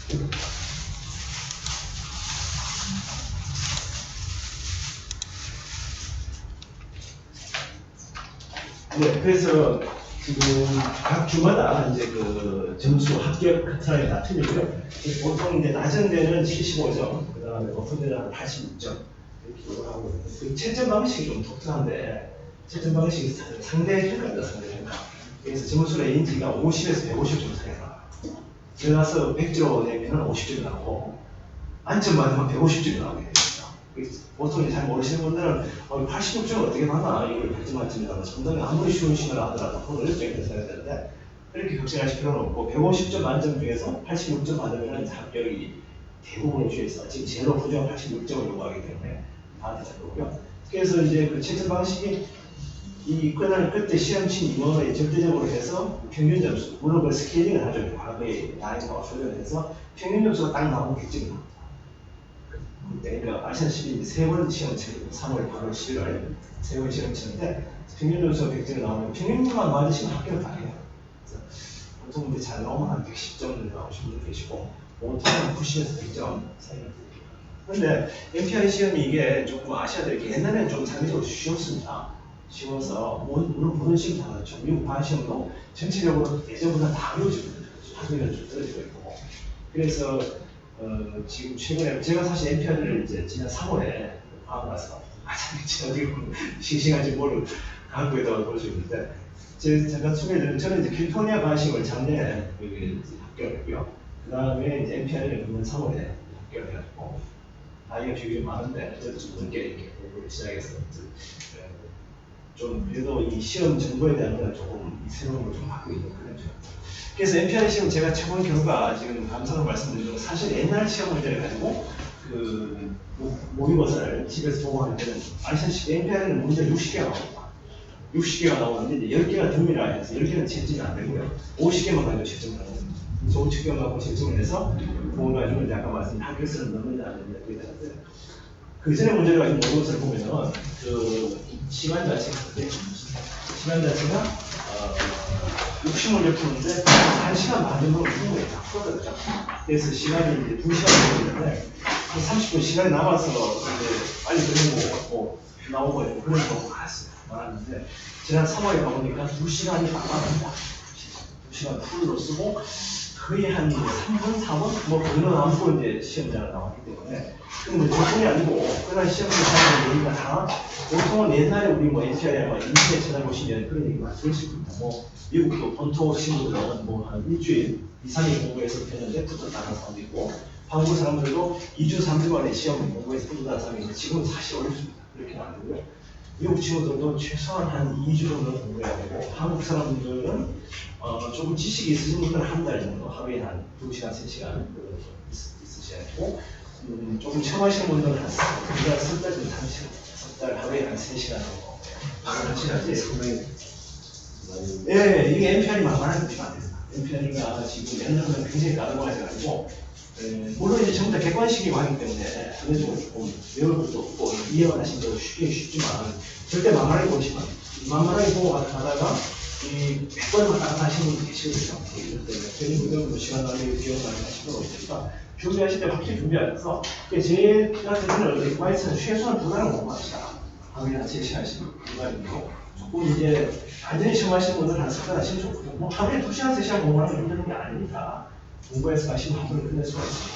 네, 그래서 지금 각 주마다 이제 그 점수 합격 커트라인이 다 틀리고요. 보통 이제 낮은 데는 75점, 그 다음에 높은 데는 한 86점 이렇게 하고, 그 채점 방식이 좀 독특한데, 채점 방식이 상대 평가입니다, 상대 평가. 그래서 점수 레인지가 50에서 150점 사이에 나와요. 들어가서 100점 내면 50점이 나오고, 만점 받으면 150점이 나오게 됩니다. 보통 잘 모르시는 분들은 86점을 어떻게 받나, 이걸 100점 만점이라고 상당히 아무리 쉬운 시간을 하더라도 그걸 어렵게 생각해야 되는데, 그렇게 걱정하실 필요는 없고, 150점 만점 중에서 86점 받으면 합격이 대부분의 주에서 지금 제로 부정 86점을 요구하기 때문에 다 되는 거고요. 그래서 이제 그 채점 방식이 이 그때 시험 친 임원을 절대적으로 해서 평균 점수, 물론 그 스케일링을 하죠. 과거에 나이가 소련해서 평균 점수가 딱 나오면 100점이 나옵니다. 그러니까 아시다시피 세 번 시험 치고 3월, 8월, 11월 세 번 시험 치는데 평균 점수가 100점이 나오면 평균만 맞으시면 합격을 다 해요. 그래서 보통 이제 잘 나오면 한 110점 나오시는 분들 계시고, 보통은 90에서 100점 사이가 됩니다. 그런데 MPI 시험이 이게 조금 아셔야 될 게, 옛날에는 좀 상대적으로 쉬웠습니다. 쉬워서 물론 모든 시험 다 그렇죠. 미국 반 시험도 전체적으로 예전보다 다 어려워지거든요. 확률은 좀 떨어지고 있고. 그래서 지금 최근에 제가 사실 MPR을 이제 지난 3월에 하고 나서 제가 어떻게 보면 싱싱한지 모를 갖고 있다고 볼 수 있는데, 제가 잠깐 소개해드리면, 저는 이제 캘리포니아 반시험을 작년에 합격했고요. 그 다음에 이제 MPR을 금년 3월에 합격을 해가지고, 나이가 비교적 많은데 저도 좀 늦게 이렇게 공부를 시작해서 좀 그래도 이 시험 정보에 대한 건 조금 새로운 걸 좀 갖고 있는 그런 점. 그래서 MPR 시험 제가 쳐본 결과, 지금 감사로 말씀드리면, 사실 옛날 시험 문제를 가지고 그 모의고사를 집에서 보고 할 때는 아시다시피 MPR에는 문제 60개가 나옵니다. 60개가 나오는데 이제 10개가 듭니다. 해서 10개는 채점이 안 되고요. 50개만 가지고 채점을 하는 겁니다. 그래서 50개만 갖고 채점을 해서 그걸 가지고 이제 아까 말씀드린 합격수를 넣는지 안 넣는지 그게 되는데, 그 전에 문제를 가지고 모의고사를 보면은 그 시간 자체가 60문제 푸는데 1시간 반 정도는 충분히 다 풀거든요. 그래서 시간이 이제 2시간 걸리는데, 한 30분 시간이 남아서 이제 빨리 끝내고 나오고 그런 경우가 많았는데, 지난 3월에 가보니까 2시간이 빡빡합니다. 2시간 풀로 쓰고 거의 한 3분, 4분? 뭐 그런 안고 이제 시험자가 나왔기 때문에, 그건 조건이 아니고, 그날 시험을 하는 얘기가 다, 보통은 옛날에 우리 뭐 NCI나 인터넷 찾아보시면 그런 얘기 많이 들으실 겁니다. 뭐, 미국도 본토 친구들은 뭐 한 일주일, 2, 3일 공부해서 되는데 붙었다는 사람도 있고, 한국 사람들도 2주, 3주 만에 시험 공부해서 붙었다는 사람이 있는데, 지금은 사실 어렵습니다. 그렇게는 안 되고요. 미국 친구들도 최소한 한 2주 정도 공부해야 되고, 한국 사람들은 조금 지식이 있으신 분들은 한 달 정도, 하루에 한 2시간, 3시간 있으셔야 되고, 조금 처음 하시는 분들은 한 석 달 정도 하시고, 석 달 하루에 한 3시간 정도 하셔야지. 예, 이게 MPR이 만만하게 보시면 안 됩니다. MPR이가 지금 연령은 굉장히 까다로워져가지고, 물론 이제 전부 다 객관식이 많기 때문에 상대적으로 조금 외울 것도 없고 이해하시는 것도 쉽지만, 절대 만만하게 보시면, 만만하게 보고 가다가 이 100번만 딱 하시는 분이 계시거든요. 그렇기 때문에 괜히 무덤으로 시간 낭비, 비용 낭비 하시는 거 없으니까 준비하실 때 확실히 준비하셔서, 제일 필요한 것은 와이스는 최소한 2달은 공부합시다. 하루에 한 3시간씩 2달이고, 조금 이제 완전히 처음 하시는 분들은 한 3달 하시면 좋고요. 뭐 하루에 2시간, 3시간 공부하는 게 힘든 게 아니니까 공부해서 가시면 한 번에 끝낼 수가 있습니다.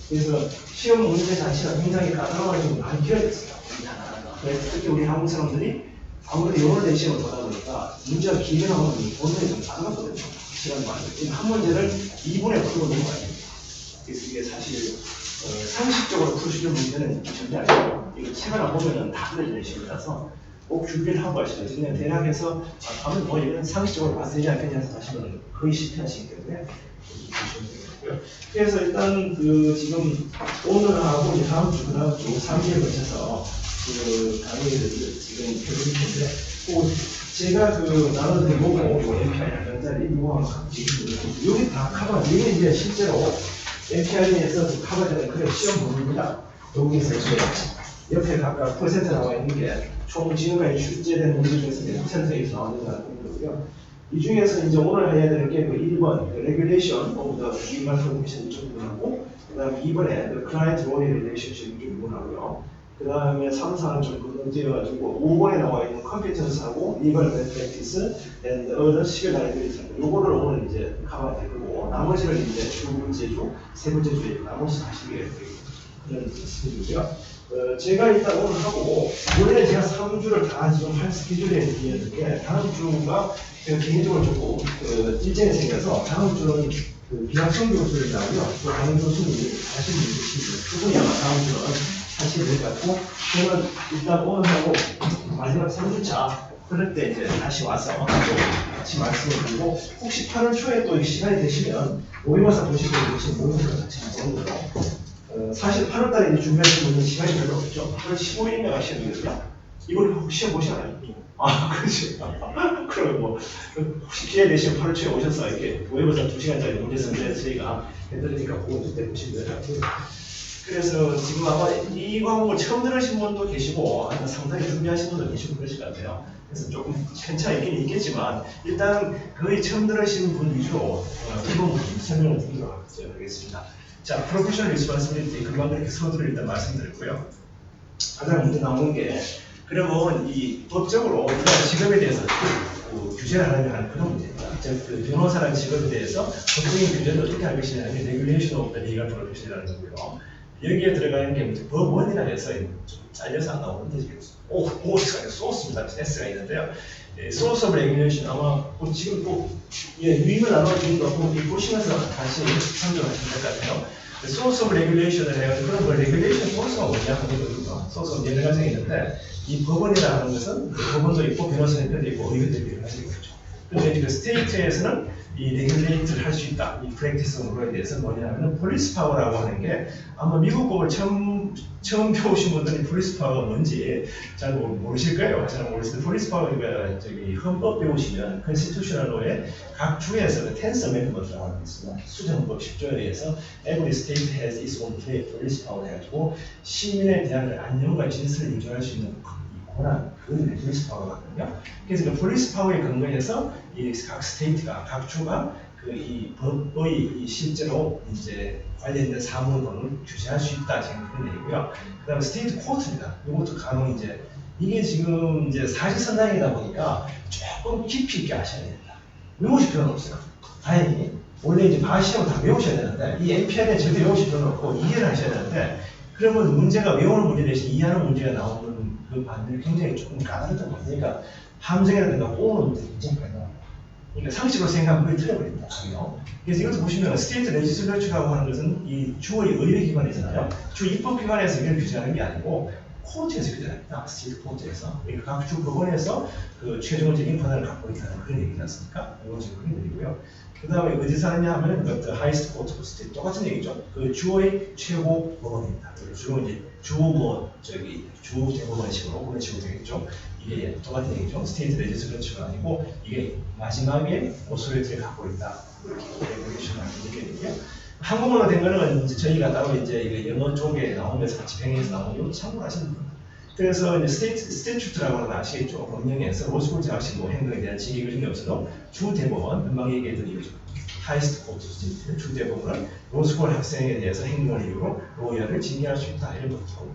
그래서 시험 문제 자체가 굉장히 까다로워지고 많이 기억했어요. 그래서 특히 우리 한국 사람들이 아무래도 영어를 낸 시험을 보다 보니까 문제가 길게 나오면 본능이 좀 까다롭거든요. 시간 많이. 한 문제를 2분에 풀고 넘어가야 됩니다. 그래서 이게 사실 상식적으로 풀 수 있는 문제는 절대 아니고, 이거 책을 안 보면은 다 그려지는 시험이라서 꼭 준비를 하고 가시죠. 그냥 대략에서 다른 뭐 이런 상식적으로 봐서 되지 않겠냐 해서 하시면 거의 실패하시기 때문에 조심하셔야 되고요. 그래서 일단 지금 오늘하고 다음 주, 그다음 주 3일에 걸쳐서 강의를 지금 해드릴 텐데, 제가 나눠드린 보고 MPI 강좌를 여기 다 커버, 이게 이제 실제로 MPI에서 커버되는 그런 시험 부분입니다. 여기서 옆에 각각 퍼센트 나와 있는 게 총 지금까지 출제된 문제 중에서 몇 퍼센트에서 나오는지가 보이고요. 이 중에서 이제 오늘 해야 되는 게 그 1번, 그 Regulation of the Legal Profession 이쪽 부분하고, 그 다음에 2번에 the Client Lawyer Relationship 이쪽 부분하고요. 그 다음에 3, 4는 좀 구분되어가지고 5번에 나와 있는 Competence하고 Legal Best Practice and Other Civil Liability 요거를 오늘 이제 가봐야 되고 나머지를 이제 두 번째 주, 세 번째 주에 나머지 하시게 그런 스케줄이고요. 제가 일단 오늘 하고 원래 제가 3주를 다 지금 할 스케줄에 있는데 다음 주가 제가 개인적으로 조금 일정이 생겨서 다음 주는 비학성 교수를 나오고요. 또 다른 교수님이 하시는 분이 계시고요. 그분이 아마 다음 주는 하시게 될 것 같고 저는 일단 오늘 하고 마지막 3주차 그럴 때 이제 다시 와서 또 같이 말씀을 드리고 혹시 8월 초에 또 시간이 되시면 모의고사 보시고 계신 모의고사 같이 한번 보고 사실 8월달에 이제 준비하시는 분은 시간이 별로 없죠. 8월 15일인가 가시는 거거든요. 이걸 혹시 보시나요? 그렇지. 그러면 뭐 혹시 기회 되시면 8월 초에 오셔서 이렇게 모의고사 2시간짜리 문제 선제 저희가 해드리니까 그때 보시면 돼요. 그래서 지금 아마 이 과목을 처음 들으신 분도 계시고 아니면 상당히 준비하신 분도 계시고 그러실 것 같아요. 그래서 조금 편차 있긴 있겠지만 일단 거의 처음 들으신 분 위주로 기본 설명을 드리도록 하겠습니다. 자, 프로페셔널 리스폰시빌리티 그동안 그렇게 서두를 일단 말씀드렸고요. 가장 먼저 나오는 게 그러면 이 법적으로 우리가 직업에 대해서 규제를 하는 그런 문제입니다. 즉, 그 변호사라는 직업에 대해서 법적인 규제를 어떻게 할 것이냐는 게 Regulation of the Legal Profession이라는 거고요. 여기에 들어가는 게 법원이라 해서 좀 잘려서 안 나오는데 OS가 소스입니다. S가 있는데요. 소스 오브 레귤레이션 아마 지금 또 유임을 나눠주는 거 보시면서 다시 참조하시면 될 것 같아요. 소스 오브 레귤레이션을 해가지고 그런 걸 레귤레이션 소스가 뭐냐 하는 거거든요. 소스가 여러 가지가 있는데 이 법원이라는 것은 법원도 있고 변호사님도 있고 의견들이 여러 가지가 있죠. 그런데 이제 그 스테이트에서는 이 레귤레이트를 할 수 있다. 이 프랙티스에 대해서 뭐냐면 폴리스 파워라고 하는 게 아마 미국 법을 처음 배우신 분들은 폴리스 파워가 뭔지 잘 모르실 거예요. 잘 모르시는데 폴리스 파워가 저기 헌법 배우시면 컨스티튜셔널 로에 각 주에서 그 텐스 어메인먼트라고 하는 게 있습니다. 수정법 10조에 의해서 every state has its own police power 해가지고 시민에 대한 안녕과 질서를 유지할 수 있는 권한, 그건 폴리스 파워거든요. 그래서 그 폴리스 파워에 근거해서 이 각 스테이트가, 각 주가 그 이 법의 실제로 이제 관련된 사무를 규제할 수 있다 지금 그런 얘기고요. 그다음에 스테이트 코트입니다. 이것도 간혹 이제 이게 지금 이제 사실선당이다 보니까 조금 깊이 있게 아셔야 됩니다. 외우실 필요는 없어요. 다행히 원래 이제 바시하고 다 외우셔야 되는데 이 NPR에 절대 외우실 필요는 없고 이해를 하셔야 되는데 그러면 문제가 외우는 문제 대신 이해하는 문제가 나오는 그 반들이 굉장히 조금 까다롭단 말이에요. 그러니까 함정이라든가 꼬는 문제가 굉장히 까다롭다. 그러니까 상식으로 생각하면 그게 틀려버립니다. 그래서 이것도 보시면 스테이트 레지슬러처라고 하는 것은 이 주의 의회기관이잖아요. 주 입법기관에서 이걸 규제하는 게 아니고 코트에서 규제합니다. 스테이트 코트에서. 그러니까 각 주 법원에서 그 최종적인 권한을 갖고 있다는 그런 얘기지 않습니까? 이건 지금 그런 얘기고요. 그 다음에 어디서 하느냐 하면 그 하이스트 코트 스테이트 똑같은 얘기죠. 그 주의 최고 법원입니다. 주로 이제 주 대법원식으로 그런 식으로 되겠죠. 이게 똑같은 얘기죠. 스테이트 레지슬러처가 아니고 이게 마지막에 오소리티를 갖고 있다. 이렇게 레귤레이션을 얘기해요. 한국어로 된 거는 이제 저희가 따로 이제 이게 영어 쪽에 나오면서 같이 병행해서 나오는 참고하시는 겁니다. 그래서 이제 스태튜트라고 하는 거 아시겠죠? 법령에서 로스쿨 재학식 뭐 행동에 대한 징계 규정이 없어도 주 대법원, 금방 얘기했던 이거죠. 하이스트 코트 스테이트 주 대법원은 로스쿨 학생에 대해서 행동을 이유로 로열을 징계할 수 있다 이런 것도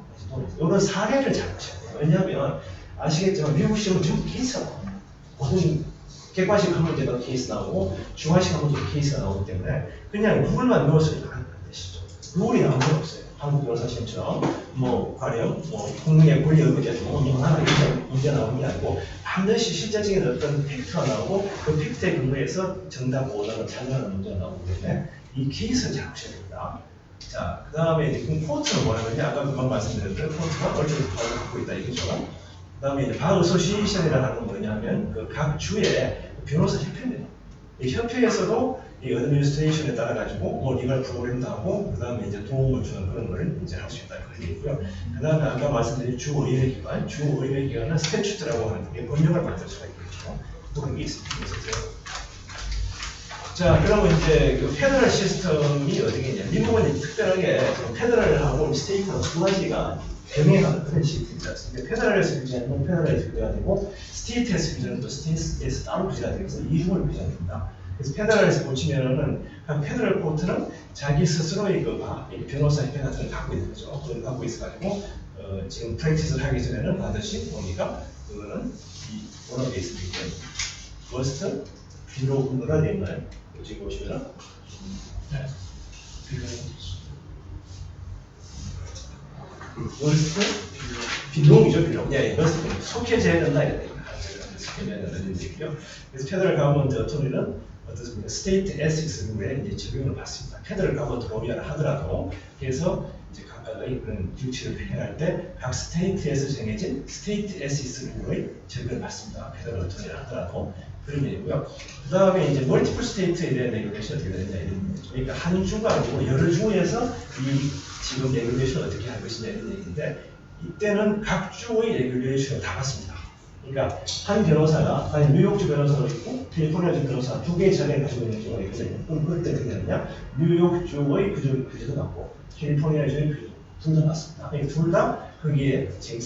이런 사례를 잘 보셔야 돼요. 왜냐하면 아시겠지만 미국 시험은 전부 케이스가 나옵니다. 모든 객관식 한 문제가 케이스 나오고 중화식 한 문제가 케이스가 나오기 때문에 그냥 룰만 외워서는 안 되시죠. 룰이 아무것도 없어요. 한국 변호사 시험처럼 뭐 가령 뭐 공무의 권리 의무제도 뭐 하나 이런 문제 나오는 게 아니고 반드시 실제적인 어떤 팩트가 나오고 그 팩트에 근거해서 정답 오답을 찾아가는 문제가 나오기 때문에 이 케이스를 잘 보셔야 됩니다. 자, 그 다음에 이제 코트는 뭐냐면 아까 금방 말씀드렸던 코트가 얼추 파워를 갖고 있다 이거죠. 그 다음에 이제 바 어소시에이션이라는 건 뭐냐면 그 각 주의 변호사 협회입니다. 이 협회에서도 이 어드미니스트레이션에 따라 가지고 뭐 리걸 프로그램도 하고 그 다음에 이제 도움을 주는 그런 거를 이제 할 수 있다 그런 얘기고요. 그 다음에 아까 말씀드린 주의회기관, 주의회기관은 스태튜트라고 하는 게 법령을 만들 수가 있겠죠. 그런 게 있습니다. 자, 그러면 이제 그 페더럴 시스템이 어디겠냐? 미국은 특별하게 페더럴하고 스테이트는 두 가지가 병행하는 그런 식이 되지 않습니까? 페더럴에서 규제하는 건 페더럴에서 규제가 되고 스테이트에서 규제하는 건 스테이트에서 따로 규제가 되면서 이중을 규제가 됩니다. 그래서 페더럴에서 보시면은 각 페더럴 코트는 자기 스스로의 그 변호사 협회 같은 걸 갖고 있는 거죠. 그걸 갖고 있어가지고 지금 프랙티스를 하기 전에는 반드시 보니까 그거는 이 원어에 있으니까 first 비로 근거가 되어 있나요? 지금 보시면은 네. first 비동이죠, 비동. 예, first 속해져야 된다 이런 얘기입니다. 속해져야 된다는 얘기죠. 그래서 페더럴 가버먼트 어토리는 어떻습니까? 스테이트 에식스 룰에 이제 적용을 받습니다. 페더럴 가버먼트 로비아를 하더라도 그래서 이제 각각의 그런 듀티를 행할 때 각 스테이트에서 정해진 스테이트 에식스 룰의 적용을 받습니다. 페더럴 어토리를 하더라도 그런 얘기고요. 그 다음에 이제 멀티플 스테이트에 대한 레귤레이션 어떻게 되느냐 이런 얘기죠. 그러니까 한 주가 아니고 여러 주에서 이 지금 레귤레이션을 어떻게 할 것이냐 이런 얘기인데 이때는 각 주의 레귤레이션을 다 받습니다. 그러니까 한 변호사가 아니 뉴욕주 변호사가 있고 캘리포니아주 변호사 두 개의 자리를 가지고 있는 경우가 있거든요. 그럼 그럴 때 어떻게 되느냐? 뉴욕주의 규제도 받고 캘리포니아주의 규제도 둘 다 받습니다. 그러니까 둘 다 거기에 지금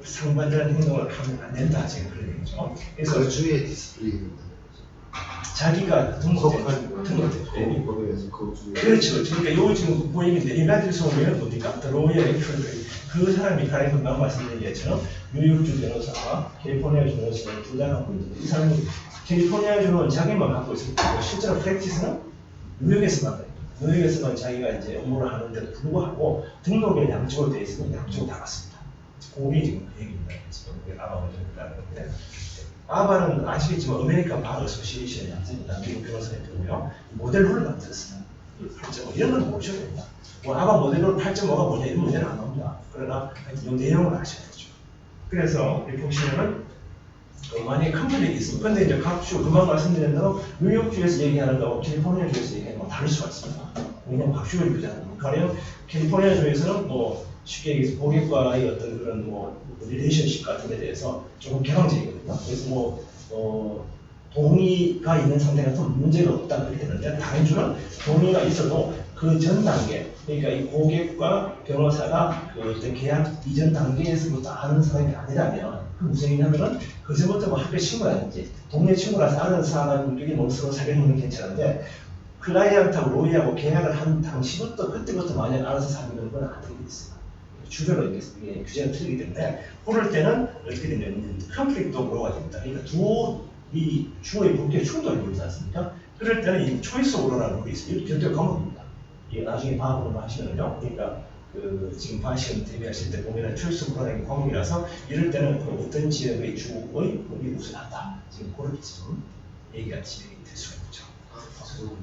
상반되는 행동을 하면 안 된다 지금 그런 얘기죠. 그래서 그 주의 디스플레이는 자기가 등록된 법에서 그 주의 그렇죠. 그러니까 요 지금 보이는데 인간들이 소개는 뭡니까? 로이어 액츄얼 그 사람이 가리고 나 말씀드린 것처럼 뉴욕주 변호사와 캘리포니아주 변호사를 둘 다 갖고 있는데 이 사람이 캘리포니아주는 자기만 갖고 있을 거고 실제로 프랙티스는 뉴욕에서만 해요. 뉴욕에서만 자기가 이제 업무를 하는데도 불구하고 등록에 양쪽으로 되어 있으면 양쪽을 다 받습니다. 그게 지금 그 얘기입니다. 지금 우리 아바가 된다는 건데 아바는 아시겠지만 아메리칸 바 어소시에이션이 양습니다. 미국 변호사협회고요. 모델 룰을 만들었어요. 8.5 이런 건 모르셔야 됩니다. 뭐 아바 모델 룰 8.5가 뭐냐 이런 문제는 안 나옵니다. 그러나 이 내용을 아셔야 되죠. 그래서 여기 보시면은 만약에 컨플릭이 있습니다. 근데 이제 각주 금방 말씀드린 대로 뉴욕주에서 얘기하는 거하고 캘리포니아주에서 얘기하는 거 다를 수가 있습니다. 왜냐면 각주를 규제하는 거. 가령 캘리포니아주에서는 뭐 쉽게 얘기해서 고객과의 어떤 그런 뭐 리레이션십 같은 데 대해서 조금 개방적이거든요. 그래서 동의가 있는 상태 같은 문제가 없다 그렇게 되는데 다른 주는 동의가 있어도 그 전 단계 그러니까 이 고객과 변호사가 그 어떤 계약 이전 단계에서부터 아는 사람이 아니라면 그 무슨 얘기냐면은 그전부터 뭐 학교 친구라든지 동네 친구라서 아는 사람들끼리 뭐 서로 사귀는 건 괜찮은데 클라이언트하고 로이하고 계약을 한 당시부터 그때부터 만약 알아서 사귀는 건 안 되게 있어요. 주별로 이게 규제가 틀리기 때문에 그럴 때는 어떻게 되냐면 컨플릭트도 오로가 됩니다. 그러니까 이 주어의 법규에 충돌이 보이지 않습니까? 그럴 때는 이 초이스 오로라는 룰이 있어요. 이렇게 결정 과목입니다. 이게 나중에 방학으로 하시면요. 그러니까 그 지금 방학시험 대비하실 때 보면은 초이스 오로라는 과목이라서 이럴 때는 어떤 지역의 주의 법이 우선한다. 지금 그렇게 지금 얘기가 진행이 될 수가 있죠.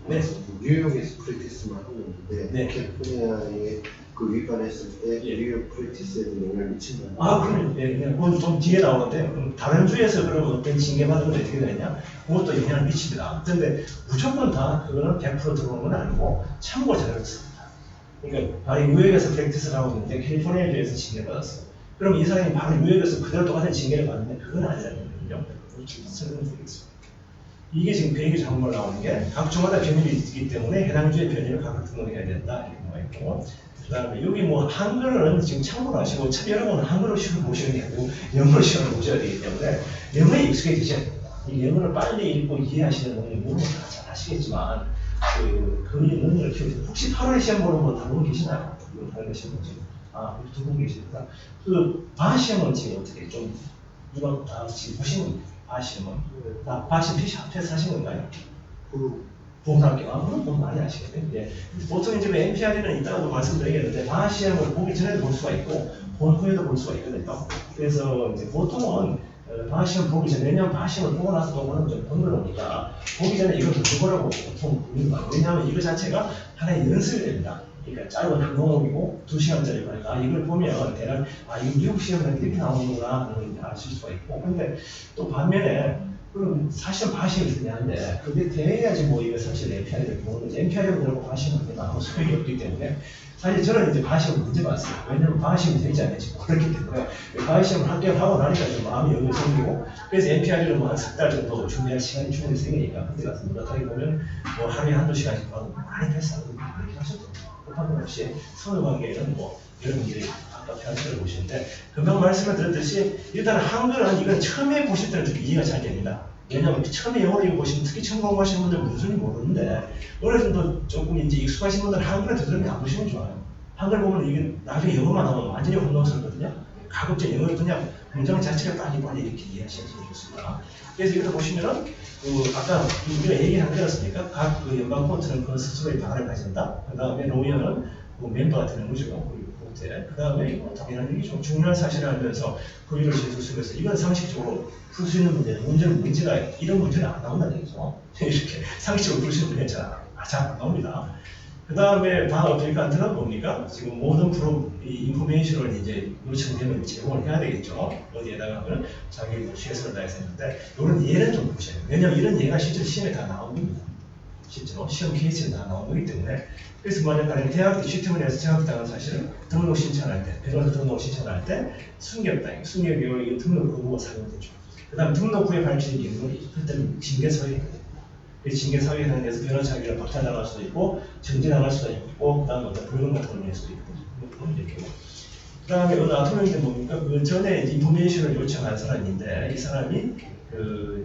네. 뉴욕에서 프랙티스만 하고 있는데 네. 캘리포니아에 그 위반했을 때 예. 뉴욕 프랙티스에는 영향을 미친다. 그럼요. 예, 그건 좀 뒤에 나오는데, 그럼 다른 주에서 그러면 어떤 징계받은 건 어떻게 되냐? 그것도 영향을 미칩니다. 근데 무조건 다 그거는 100% 들어오는 건 아니고 참고 자료를 씁니다. 그러니까 바로 뉴욕에서 프랙티스를 하고 있는데 캘리포니아주에서 징계를 받았어요. 그럼 이 사람이 바로 뉴욕에서 그대로 똑같은 징계를 받는데 그건 아니라는 거거든요. 설명드리겠습니다. 이게 지금 배경이 잘못 나오는 게 각 주마다 변율이 있기 때문에 해당 주의 변율을 각각 등록해야 된다 이렇게 나와 있고 그 다음에 여기 뭐 한글은 지금 참고로 하시고 여러분은 한글로 시험을 보시는 게 아니고 영어로 시험을 보셔야 되기 때문에 영어에 익숙해지셔야 됩니다. 이 영어를 빨리 읽고 이해하시는 분은 물론 다 잘 아시겠지만 그 능력을 키우세요. 혹시 8월 시험 보는 분 다른 분 계시나요? 다른 시험 보지? 두 분 계십니다. 그 바시험은 지금 어떻게 좀 이번 지금 보시면 바시험은 바시험 패스 하신 건가요? 보험학교 그럼 좀 많이 아시겠네요. 예. 보통 이제 NPR에는 이따가도 말씀드리겠는데 바시험을 보기 전에도 볼 수가 있고 본 후에도 볼 수가 있거든요. 그래서 이제 보통은 바시험 보기 전에 매년 바시험을 보고 나서 또 보는 좀 번거로우니까 보기 전에 이걸 두 거라고 보통 부르는 거예요. 왜냐하면 이거 자체가 하나의 연습이 됩니다. 그러니까 짧은 항공업이고 2시간짜리 거니까 이걸 보면 대략 이거 미국 시험은 이렇게 나오는구나 하는 걸 아실 수가 있고 근데 또 반면에 그럼 사실은 바시험이 중요한데 그게 돼야지 뭐 이거 사실 NPR을 보는 거지 NPR을 그러고 바시험을 하면 아무 소용이 없기 때문에 사실 저는 이제 바시험을 문제 봤어요. 왜냐면 바시험이 되지 않는지 모르기 때문에 바시험을 합격하고 나니까 좀 마음이 여유 생기고 그래서 NPR을 뭐 한 3달 정도 준비할 시간이 충분히 생기니까 그때 가서 노력하게 보면 뭐 하루에 한두 시간씩 하고 많이 패스하고 그렇게 하셔도 급한 건 없이 서로 관계에는 뭐 여러분들이 아까 편지를 보시는데 금방 말씀을 드렸듯이 일단 한글은 이건 처음에 보실 때는 좀 이해가 잘 됩니다. 왜냐하면 처음에 영어를 읽어보시면 특히 처음 공부하시는 분들 무슨 소리인지 모르는데 어느 정도 조금 이제 익숙하신 분들은 한글을 되도록이면 안 보시면 좋아요. 한글 보면 이게 나중에 영어만 나오면 완전히 혼동스럽거든요. 가급적 영어를 그냥 문장 자체를 빨리 이렇게 이해하시면 좋습니다. 그래서 여기서 보시면은 아까 우리가 얘기한 거였으니까 각 그 연방 폰트는 그 스스로의 방안을 가진다. 그 다음에 노무현은 멤버가 되는 거죠. 그 다음에 당연한 얘기죠. 중요한 사실을 알면서 그의를 제출 속에서 이건 상식적으로 풀 수 있는 문제가 이런 문제는 안 나온다는 얘기죠. 이렇게 상식적으로 풀 수 있는 문제는 잘 안 나옵니다. 그 다음에 다음 어플리칸트는 뭡니까? 지금 모든 인포메이션을 이제 요청되면 제공을 해야 되겠죠. 어디에다가 하면 자기 최선을 다해서 했는데 이런 예는 좀 보셔야 돼요. 왜냐면 이런 예가 실제로 시험에 다 나옵니다. 실제로 시험 케이스에 다 나온 거기 때문에 그래서 만약에 대학 시스템을 해서 장학당한 사실은 등록 신청할 때, 변호사 등록 신청할 때 순결당, 순결교육 이 등록 거부가 사용되죠. 그 다음 등록 후에 밝혀진 인물이 그때는 징계서에 징계사회에 대해서 변호사 자기가 박탈당할 수도 있고 정지당할 수도 있고 그 다음에 어떤 불금 같은 걸 낼 수도 있고 이렇게 그 다음에 어느 아토명인데 뭡니까? 그 전에 인포메이션을 요청한 사람인데 이 사람이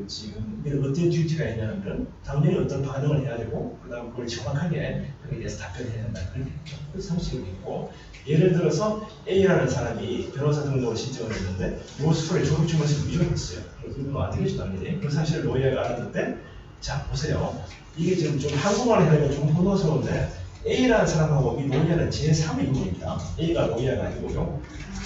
지금 어떤 듀티가 있냐면 당연히 어떤 반응을 해야 되고 그 다음 그걸 정확하게 거기에 대해서 답변해야 된다 그런 게 있죠. 그 상식이 있고 예를 들어서 A라는 사람이 변호사 등록을 신청을 했는데 로스쿨에 졸업증명서 위조했어요. 그래서 이건 안 되겠죠 당연히. 그 사실을 노예가 알았는데 자 보세요. 이게 지금 좀 한국말을 하니까 좀 혼동스러운데 A라는 사람하고 이 노예는 제3인물입니다. A가 노예가 아니고요.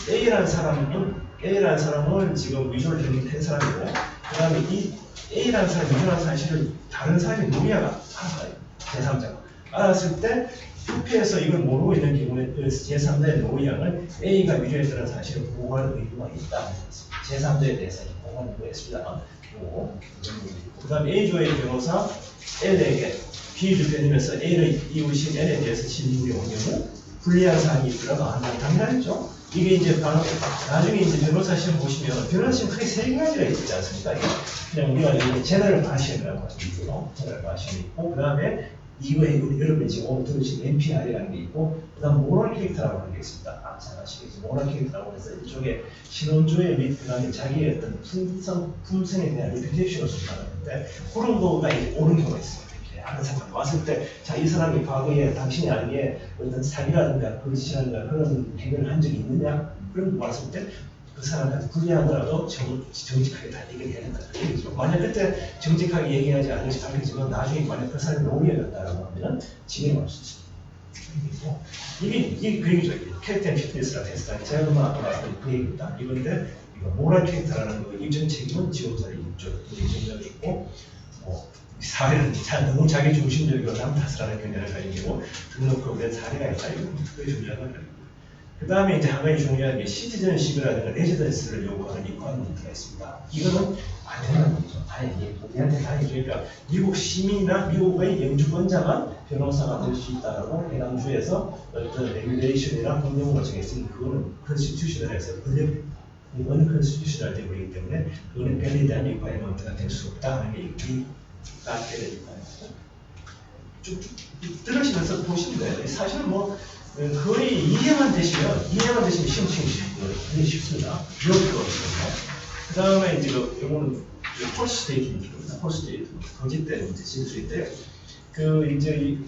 A라는 사람은 지금 위조를 한 사람이고 그 다음에 이 A라는 사람이 위조한 사실을 다른 사람이 노예가 알았어요. 제3자가 알았을 때 투표에서 이걸 모르고 있는 경우에 그 제3자의 노예양을 A가 위조했다는 사실을 보고할 의무가 있다. 제3자에 대해서 보고하는 거였습니다. 그 다음에 A조의 변호사 L에게 B를 빼내면서 A의 이웃인 N에 대해서 진술이 온 경우 불리한 사항이 있더라도 당연하죠. 이게 이제 나중에 이제 변호사 시험 보시면 변호사 시험 크게 세 가지가 있지 않습니까? 그냥 우리가 이제 제너럴 바시언이라고 하죠. 제너럴 바시언이 있고 그 다음에 이거에 여러분이 지금 오늘 들으신 NPR이라는 게 있고 그 다음 모럴 캐릭터라고 하는 게 있습니다. 잘 아시겠죠? 모럴 캐릭터라고 해서 이쪽에 신원조의 및 그 다음에 자기의 어떤 품성에 대한 리피테이션을 수반하는데 그런 거가 이제 오는 경우가 있어요. 이렇게 하는 사람이 왔을 때 자 이 사람이 과거에 당신이 알기에 어떤 사기라든가 거짓이라든가 그런 행위를 한 적이 있느냐 그런 거 왔을 때 그 사람한테 불리하더라도 정직하게 다 얘기를 해야 된다. 만약 그때 정직하게 얘기하지 않을지 밝혀지면 나중에 만약 그 사람이 노예였다라고 하면 징계를 받을 수 있습니다. 이게 그 얘기죠. 캐릭터 앤 피트니스라고 했을 때 제가 그만 아까 말씀드린 그 얘기입니다. 이건데 이거 모랄 캐릭터라는 거 입증 책임은 지원자의 입증자가 있고 사회는 너무 자기 중심적이고 남 탓을 하는 경향을 가지고 등록된 사례가 있다. 이건 그게 중요한 거예요. 그 다음에 이제 한 가지 중요한 게 시티즌십이라든가 레지던스를 요구하는 리ኳ어먼트가 있습니다. 이거는 안 되는 거죠. 다행히 우리한테 다행이죠. 그러니까 미국 시민이나 미국의 영주권자만 변호사가 될 수 있다라고 해당 주에서 어떤 레귤레이션이나 법령을 정했으니 그거는 컨스티튜셔널에서 어느 컨스티튜셔널 되기 때문에 그거는 별에 대한 리ኳ어먼트가 될 수 없다 하는 게 이 나한테 쭉쭉 들으시면서 보시면 돼요. 사실은 뭐 거의 이해만 되시면 시험 치기 굉장히 쉽습니다. 기억도 없거든요. 그 다음에 이제 이거는 폴스 스테이트입니다. 폴스 스테이트 거짓된 이제 진술인데 이제 이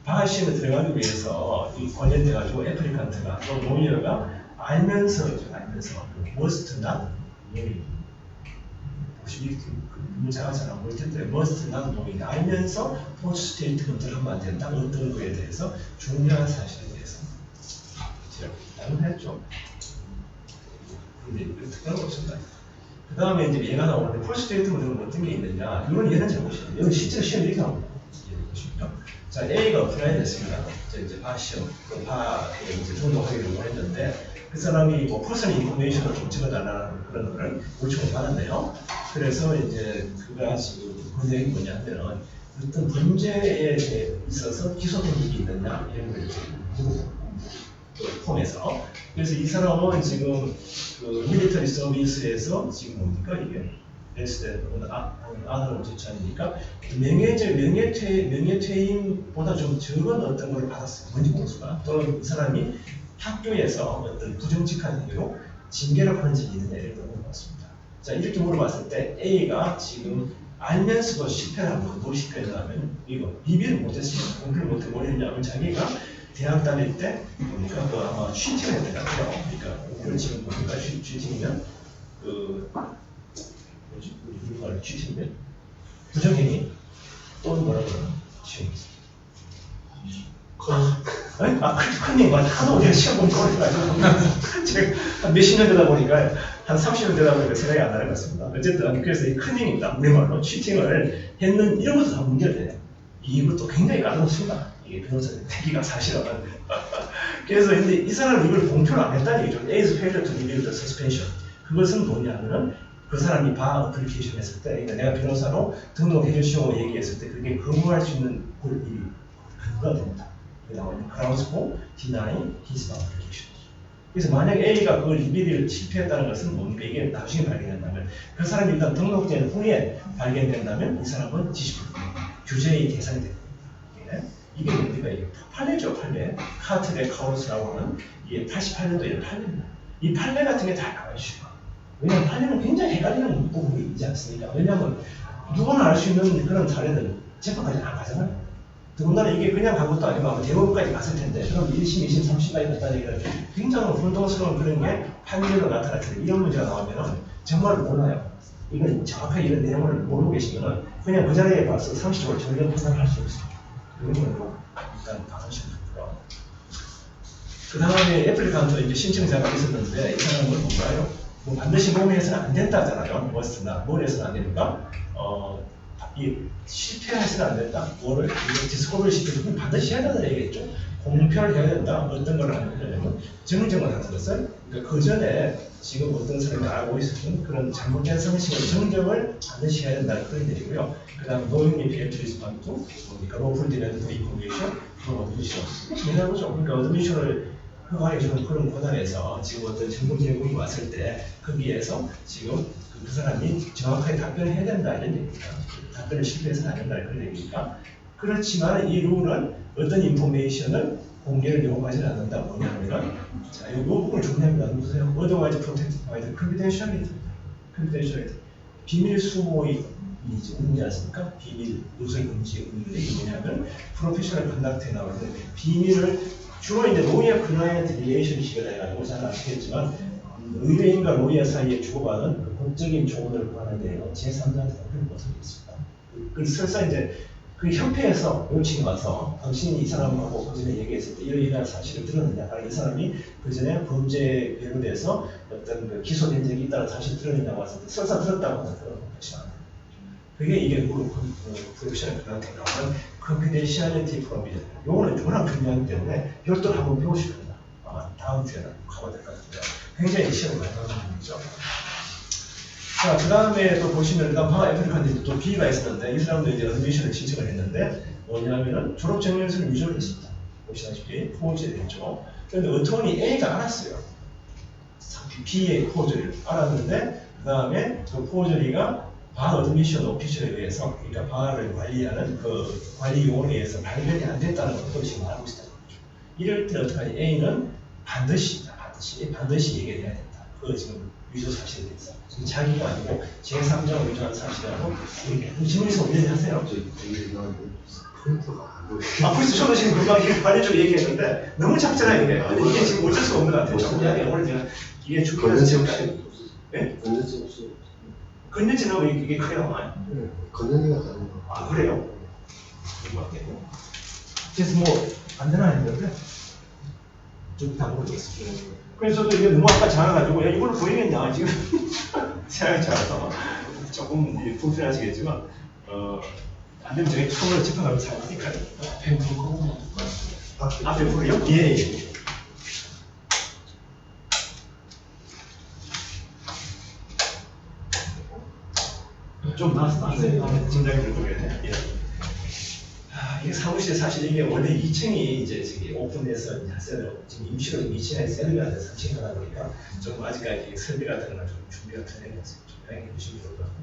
바하 시험에 들어가기 위해서 이 관련돼 가지고 애플리칸트가 또 노이어가 알면서 머스트나 혹시 문자가 잘 안 보일 텐데 머스트나 노이 알면서 폴스 스테이트 검토를 하면 안 된다. 어떤 거에 대해서 중요한 사실에 대해서 했죠. 근데 특별한 거 없습니다. 그 다음에 이제 얘가 나오는데 폴스 스테이트 모델은 어떤 게 있느냐? 이건 얘는 잘 보시면 여기 실제로 시험 이렇게 나옵니다. 보시면 자 A가 어플라이 됐습니다. 이제 바 시험, 바에 이제 등록하기를 원했는데 그 사람이 뭐 퍼스널 인포메이션을 좀 찍어달라는 그런 거를 요청을 받았네요. 그래서 이제 그가 지금 그 내용이 뭐냐면 어떤 문제에 있어서 기소 등록이 있느냐 이런 걸 물어보고 폼에서 그래서 이 사람은 지금 그 밀리터리 서비스에서 지금 뭡니까 이게 레스데 아들을 제출하니까 명예퇴임보다 좀 적은 어떤 걸 받았어요. 문제 공수가 또는 이 사람이 학교에서 어떤 부정직한 행위로 징계를 받은 적이 있는 애를 물어봤습니다. 자, 이렇게 물어봤을 때 A가 지금 알면서도 실패를 하고 뭘 실패했냐면 이거 비비를 못했습니다. 공부를 못해 뭐했냐면 자기가 대학 다닐 때 보니까 그 아마 취직을 했던 것 같아요. 그러니까 우리를 지금 보니까 취직이면 그 뭐지? 우리 말 취직이면 부정행위 또는 뭐라 그러나 취직. 큰일 맞아. 하도 내가 시험 보니까 오래가지고 제가 한 몇십 년 되다 보니까 한 30년 되다 보니까 생각이 안 나는 것 같습니다. 어쨌든 그래서 이 큰일입니다. 우리말로 치팅을 했는 이런 것도 다 문제가 돼요. 이것도 굉장히 까다롭습니다. 이게 변호사의 태기가 사실은. 그래서 근데 이 사람은 이걸 공표를 안 했다는 얘기죠. A's failure to reveal the suspension. 그것은 뭐냐면은 그 사람이 바 어플리케이션 했을 때, 그러니까 내가 변호사로 등록해 주시오 얘기했을 때 그게 근거할 수 있는 근거가 됩니다. 나오는 grounds for denying his application. 그래서 만약 A가 그 리비를 실패했다는 것은 뭡니까? 이게 나중에 발견된다면 그 사람이 일단 등록된 후에 발견된다면 이 사람은 지시부 규제의 대상이 됩니다. 이게 뭡니까? 이게 판례죠, 판례. 카트의 카우스라고 하는 이게 88년도에 판례입니다. 이 판례 같은 게 다 나와 있어요. 왜냐하면 판례는 굉장히 헷갈리는 부분이 있지 않습니까? 왜냐하면 누구나 알 수 있는 그런 사례들은 재판까지 안 가잖아요. 더군다나 이게 그냥 간 것도 아니고 대법원까지 갔을 텐데 그럼 1심, 2심, 3심까지 갔다는 얘기는 굉장히 혼동스러운 그런 게 판례로 나타날 텐데 이런 문제가 나오면 정말 몰라요. 이건 정확하게 이런 내용을 모르고 계시면 그냥 그 자리에 봐서 상식적으로 전면 판단을 할 수 없어요. 이런 건 일단 방어시는 거고요. 그 다음에 애플리칸트 이제 신청자가 있었는데 이 사람은 뭔가요? 뭐 반드시 몸에 해서는 안 된다잖아요. 머스트나 뭘 해서는 안 되니까 이 실패해서는 안 된다. 뭐를 디스커버리 시켜서 반드시 해야 된다는 얘기겠죠. 공표를 해야 된다. 어떤 걸 하냐면 정정을 하는 것은 그러니까 그 전에 지금 어떤 사람이 알고 있었던 그런 잘못된 상식을 정정을 반드시 해야 된다는 그런 얘기고요. 그 다음에 노용리 비엘트리스반도 그러니까 로플 디렌드 인포메이션 그런 어드미션 이라고죠. 그러니까 어드미션을 허가해주는 그런 권한에서 지금 어떤 정보 제공이 왔을 때 거기에서 지금 그 사람이 정확하게 답변을 해야 된다 이런 얘기입니다. 답변을 실패해서는 안 된다 그런 얘기니까. 그렇지만 이 룰은 어떤 인포메이션을 공개를 요구하지 않는다. 뭐냐면 자, 이 부분을 정리합니다. 보세요. Otherwise protected by the confidentiality. confidentiality. 비밀 수호의 의미지 않습니까? 비밀, 누설 금지 의미가 뭐냐면 프로페셔널 컨덕트에 나오는 비밀을 주로 이제 로이어 클라이언트 릴레이션십이라 해가지고 잘 아시겠지만 의뢰인과 로이어 사이에 주고받은 그 공적인 조언을 구하는 데에는 제3자한테 그런 모습이 있습니다. 그 설사 이제 그 협회에서 명칭이 와서 당신이 이 사람하고 그 전에 얘기했을 때 이러이러한 사실을 들었느냐, 이 사람이 그 전에 범죄에 연루돼서 어떤 그 기소된 적이 있다는 사실을 들었느냐고 왔을 때 설사 들었다고 하는 그런 것이 많아요. 그게 이게 프로페셔널 컨덕트에 나오는 컨피덴셜리티 프로비전. 요거는 워낙 중요하기 때문에 별도로 한번 배우실 겁니다. 아마 다음 주에는 가봐야 될 것 같은데 굉장히 시험을 많이 나오는 거죠. 자, 그 다음에 또 보시면 일단 바 애플리칸트도 또 B가 있었는데 이 사람도 이제 어드미션을 신청을 했는데 뭐냐면은 졸업 정년서를 위조를 했습니다. 보시다시피 포즈를 했죠. 그런데 어토니 A가 알았어요. B의 포즈를 알았는데 그 다음에 그 포즈리가 바 어드미션 오피셜에 의해서 그러니까 바를 관리하는 그 관리 요원에 의해서 발견이 안 됐다는 것도 지금 알고 있다는 거죠. 이럴 때 어떡하지? A는 반드시 얘기를 해야 된다. 그거 지금 위조 사실에 대해서 자기가 아니고 제3자가 위조한 사실이라고 질문에서 올리지 하세요. 프린터가 안 보여요. 벌써 저도 지금 금방 관리적으로 얘기했는데 너무 작잖아요 이게. 이게 지금 어쩔 수가 없는 것 같아요. 정리하기 오늘 제가 이게 준비해서 지금까지 건전지 없어요. 건전지는 이게 커요. 건전지가 다른 거. 아 그래요? 그래서 뭐 안 되나 했는데 좀 당근이 있어요. 그래서 저도 이게 너무 아까 작아가지고 야 이걸로 보이겠냐 지금 생각이 작아서 조금 불편하시겠지만 안 되면 저희 처음으로 집합하면 살니까 100%. 아 100%요? 예. 좀 나왔어요. 짐작이 들 거겠네. 예. 이게 사무실 사실 이게 원래 2층이 이제 지금 오픈돼서 이제 지금 임시로 2층에 셀리가 3층 가다 보니까 조금 아직까지 설비 같은 건 좀 준비가 덜 된 것 같습니다. 좀 보시면 좋을 것 같고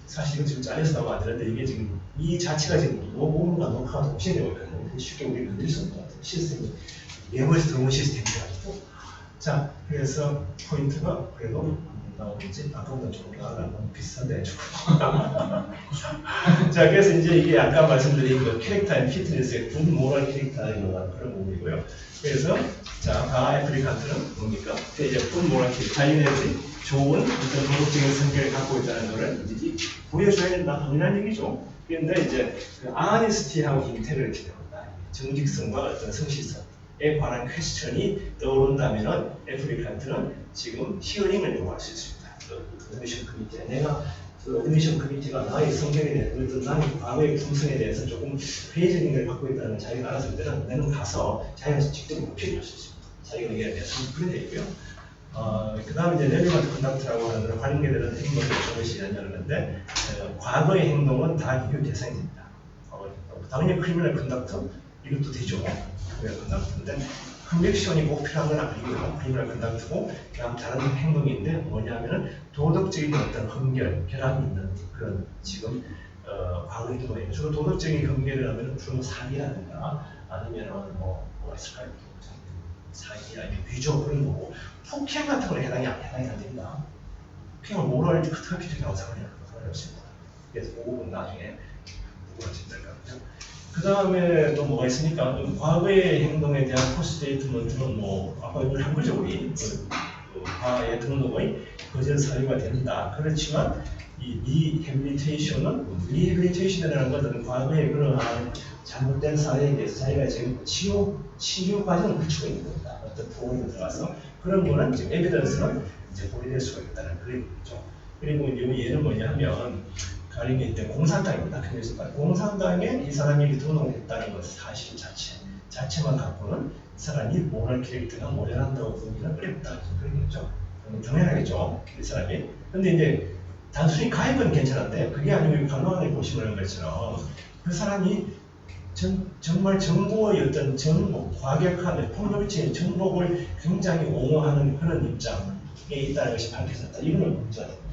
사실 이거 지금 잘려서 나오면 안 되는데 이게 지금 이 자체가 지금 녹음과 녹화가 동시에 되고 있거든요. 쉽게 우리 건들 수 없는 것 같아요. 시스템이 외부에서 들어온 시스템이 가지고 자 그래서 포인트가 그래도 나오겠지 아까보다 조금 나아가면 비슷한데 조금 자 그래서 이제 이게 아까 말씀드린 그 캐릭터 앤 피트니스의 굿 모럴 캐릭터에 관한 그런 부분이고요. 그래서 자 바애플리칸트는 뭡니까? 이제 굿 모럴 캐릭터 자기네들이 좋은 어떤 도덕적인 성격을 갖고 있다는 것을 이제 보여줘야 된다 당연한 얘기죠. 그런데 이제 그 아니스티하고 인테그리티 나온다. 정직성과 어떤 성실성에 관한 퀘스천이 떠오른다면은 애플리칸트는 지금 히어링을 요구할 수 있습니다. 어드미션 커미티에 내가 그 어드미션 커미티가 나의 성격에 대해서 어떤 나의 과거의 품성에 대해서 조금 회의적인 걸 갖고 있다는 자기가 알았을 때는 내는 가서 자기가 직접 어필할 수 있습니다. 자기가 의견에 대해서 그런 게 있고요. 그 다음에 이제 레벨먼트 컨덕트라고 하는 건 관계되는 행동을 무엇이 연결하는데 과거의 행동은 다 비교 대상이 됩니다. 당연히 크리미널 컨덕트 이것도 되죠. 크리미널 컨덕트인데 컨빅션이 꼭 필요한 건 아니고요. 크리미널 컨덕트고 그다음 다른 행동이 있는데 뭐냐면은 도덕적인 어떤 흠결, 결함이 있는 그런 지금 과거 행동이에요. 주로 도덕적인 흠결을 하면 주로 사기라든가 아니면은 뭐가 있을까요? 사기 아니면 위조 그런 거고 폭행 같은 건 해당이 안 됩니다. 폭행은 모럴 커피팅이라고 생각해요. 그래서 그 부분 나중에 보고 하시면 될 것 같고요. 그 다음에 또 뭐가 있습니까? 과거의 행동에 대한 포스테이트먼트는 뭐 아까 이걸 한 거죠 우리 과거의 등록의 거절 사유가 된다. 그렇지만 이 리해빌리테이션이라는 것은 과거의 그러한 잘못된 사회에 대해서 자기가 지금 치유 과정을 거치고 있는 겁니다. 어떤 부분에 들어가서 그런 거는 지금 에비던스는 이제 보이될 수가 있다는 그런 얘기죠. 그리고 이제 얘는 뭐냐면 가령 이제 공산당입니다. 그래서 공산당에 이 사람이 등록했다는 것 사실 자체만 갖고는 이 사람이 모럴 캐릭터가 모자란다고 보기는 어렵다. 그런 거죠. 당연하겠죠. 이 사람이. 근데 이제 단순히 가입은 괜찮은데 그게 아니고 간호안에 보시는 것처럼 그 사람이 정말 정보의 어떤 과격한 폭력적인 정복을 굉장히 옹호하는 그런 입장에 있다는 것이 밝혀졌다. 이거는 문제가 됩니다.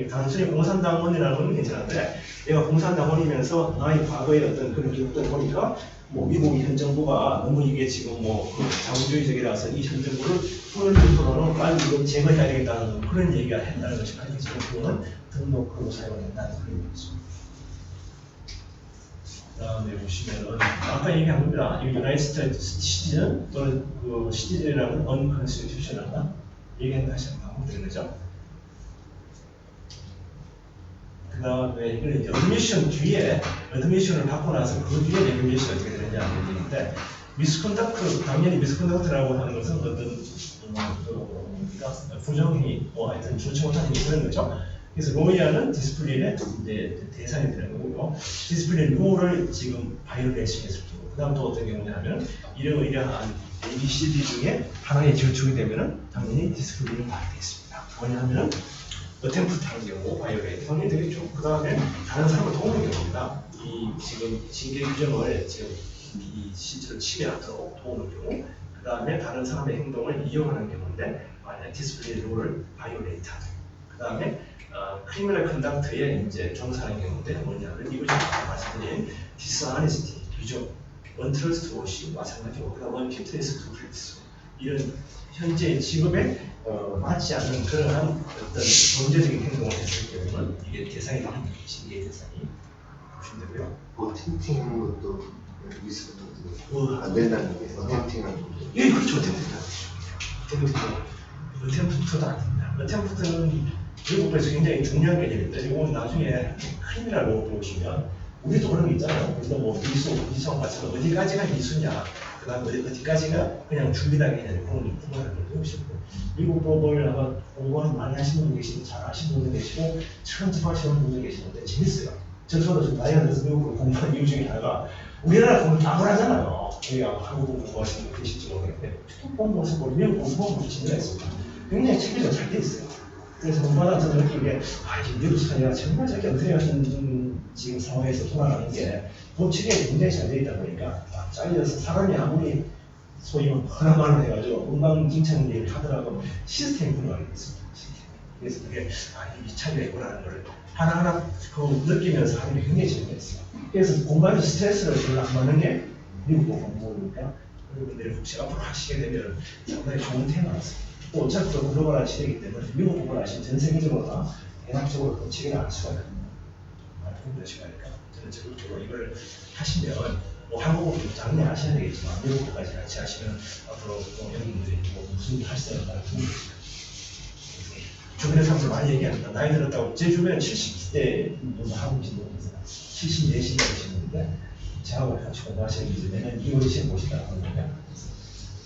단순히 공산당원이라는 건 괜찮은데 내가 공산당원이면서 나의 과거의 어떤 그런 기록들을 보니까 뭐 미국의 현 정부가 너무 이게 지금 그 자본주의적이라서 이 현 정부를 오늘부터는 빨리 이거 제거해야 되겠다는 그런 얘기가 했다는 것이 밝혀지고 그거는 등록으로 사용된다는 그런 얘기죠. 그다음에 보시면은 아까 얘기한 겁니다. 이 유나이티드 시티즌 또는 그 시티즌이라는 언컨스티튜셔널하다 얘기한 다시 한번 반복되는 거죠. 그 다음에 이거는 이제 어드미션 뒤에 어드미션을 받고 나서 그 뒤에 레귤레이션이 어떻게 되느냐는 얘기인데 미스컨덕트 당연히 미스컨덕트라고 하는 것은 어떤 부정행위 하여튼 좋지 못한 행위 그런 거죠. 그래서 로이아는 디스플린의 이제 대상이 되는 거고요. 디스플린 룰을 지금 바이올레이션 했을 거고 그 다음 또 어떤 경우냐면 이러한 ABCD 중에 하나에 질축이 되면은 당연히 디스플린을 받게 있습니다. 뭐냐면은 어템프트 하는 경우 바이올레이션 당연히 되겠죠. 그 다음에 다른 사람을 도우는 경우입니다. 이 지금 징계 규정을 지금 이 실제로 침해하도록 도우는 경우 그 다음에 다른 사람의 행동을 이용하는 경우인데 만약 디스플린 룰을 바이올레이트 하죠. 그 다음에 크리미널 컨덕트에 이제 종사하는 경우인데 뭐냐면 이거 제가 말씀드린 디스아니스티, 비죠, 언트러스트 옷이 마찬가지고 그다음 언피트니스 투 프리스 이런 현재 직업에 맞지 않는 그러한 어떤 범죄적인 행동을 했을 경우는 이게 대상이 되는 징계 대상이 보시면 되고요. 어템팅하는 것도 미스컨덕트 안 된다는 게 어템팅하는 거. 예, 그렇죠. 어템프트도 안 됩니다. 어템프트는 미국에서 굉장히 중요한 개념인데 이거 나중에 크리미널로 보시면 우리도 그런 게 있잖아요. 그래서 뭐 미수하고 마찬가지로 어디까지가 미수냐 그 다음 어디까지가 그냥 준비당이 아니라 그런 부분을 배우시고 미국 법을 아마 공부를 많이 하시는 분들 계시고 잘 아시는 분들 계시고 처음 접하시는 분들 계시는데 재밌어요. 저도 지금 나이가 들어서 미국을 공부한 이유 중에 하나가 우리나라 공부 다 하잖아요. 우리가 한국 공부하시는 분 계실지 모르겠는데 공부해서 미국 공부하면 진짜 있습니다. 굉장히 체계가 잘 돼 있어요. 그래서 공부하다 저는 느낀 게, 이 미국 사회가 정말 저렇게 어색하신 지금 상황에서 돌아가는 게, 체계가 굉장히 잘 되어 있다 보니까, 잘려서 사람이 아무리 소위 하나만 해가지고, 엉망진창 얘기를 하더라도 시스템이 굴러가게 됐습니다. 그래서 그게, 이 차이가 있구나라는 걸 하나하나 느끼면서 하는 게 굉장히 재미있어요. 그래서 공부하면서 스트레스를 별로 안 받는 게 미국 공부니까, 여러분들이 혹시 앞으로 하시게 되면 상당히 좋은 테마였습니다. 또 어차피 또 글로벌한 시대이기 때문에 미국 부분을 아시면 전 세계적으로나 대략적으로 정책이 나갈 수가 있거든요. 많은 시간이니까 저는 적극적으로 이걸 하시면 뭐 한국은 당연히 하셔야 되겠지만 미국까지 같이 하시면 앞으로 뭐 여러분들이 뭐 무슨 일 하시는 따라 도움이 됩니다. 주변의 사람들 많이 얘기합니다. 나이 들었다고 제 주변에 70대 분도 하고 계신 분이 있어요. 74시 되신 분인데 저하고 같이 공부하시는 분들 내년 2월에 시험 보시다가 하는데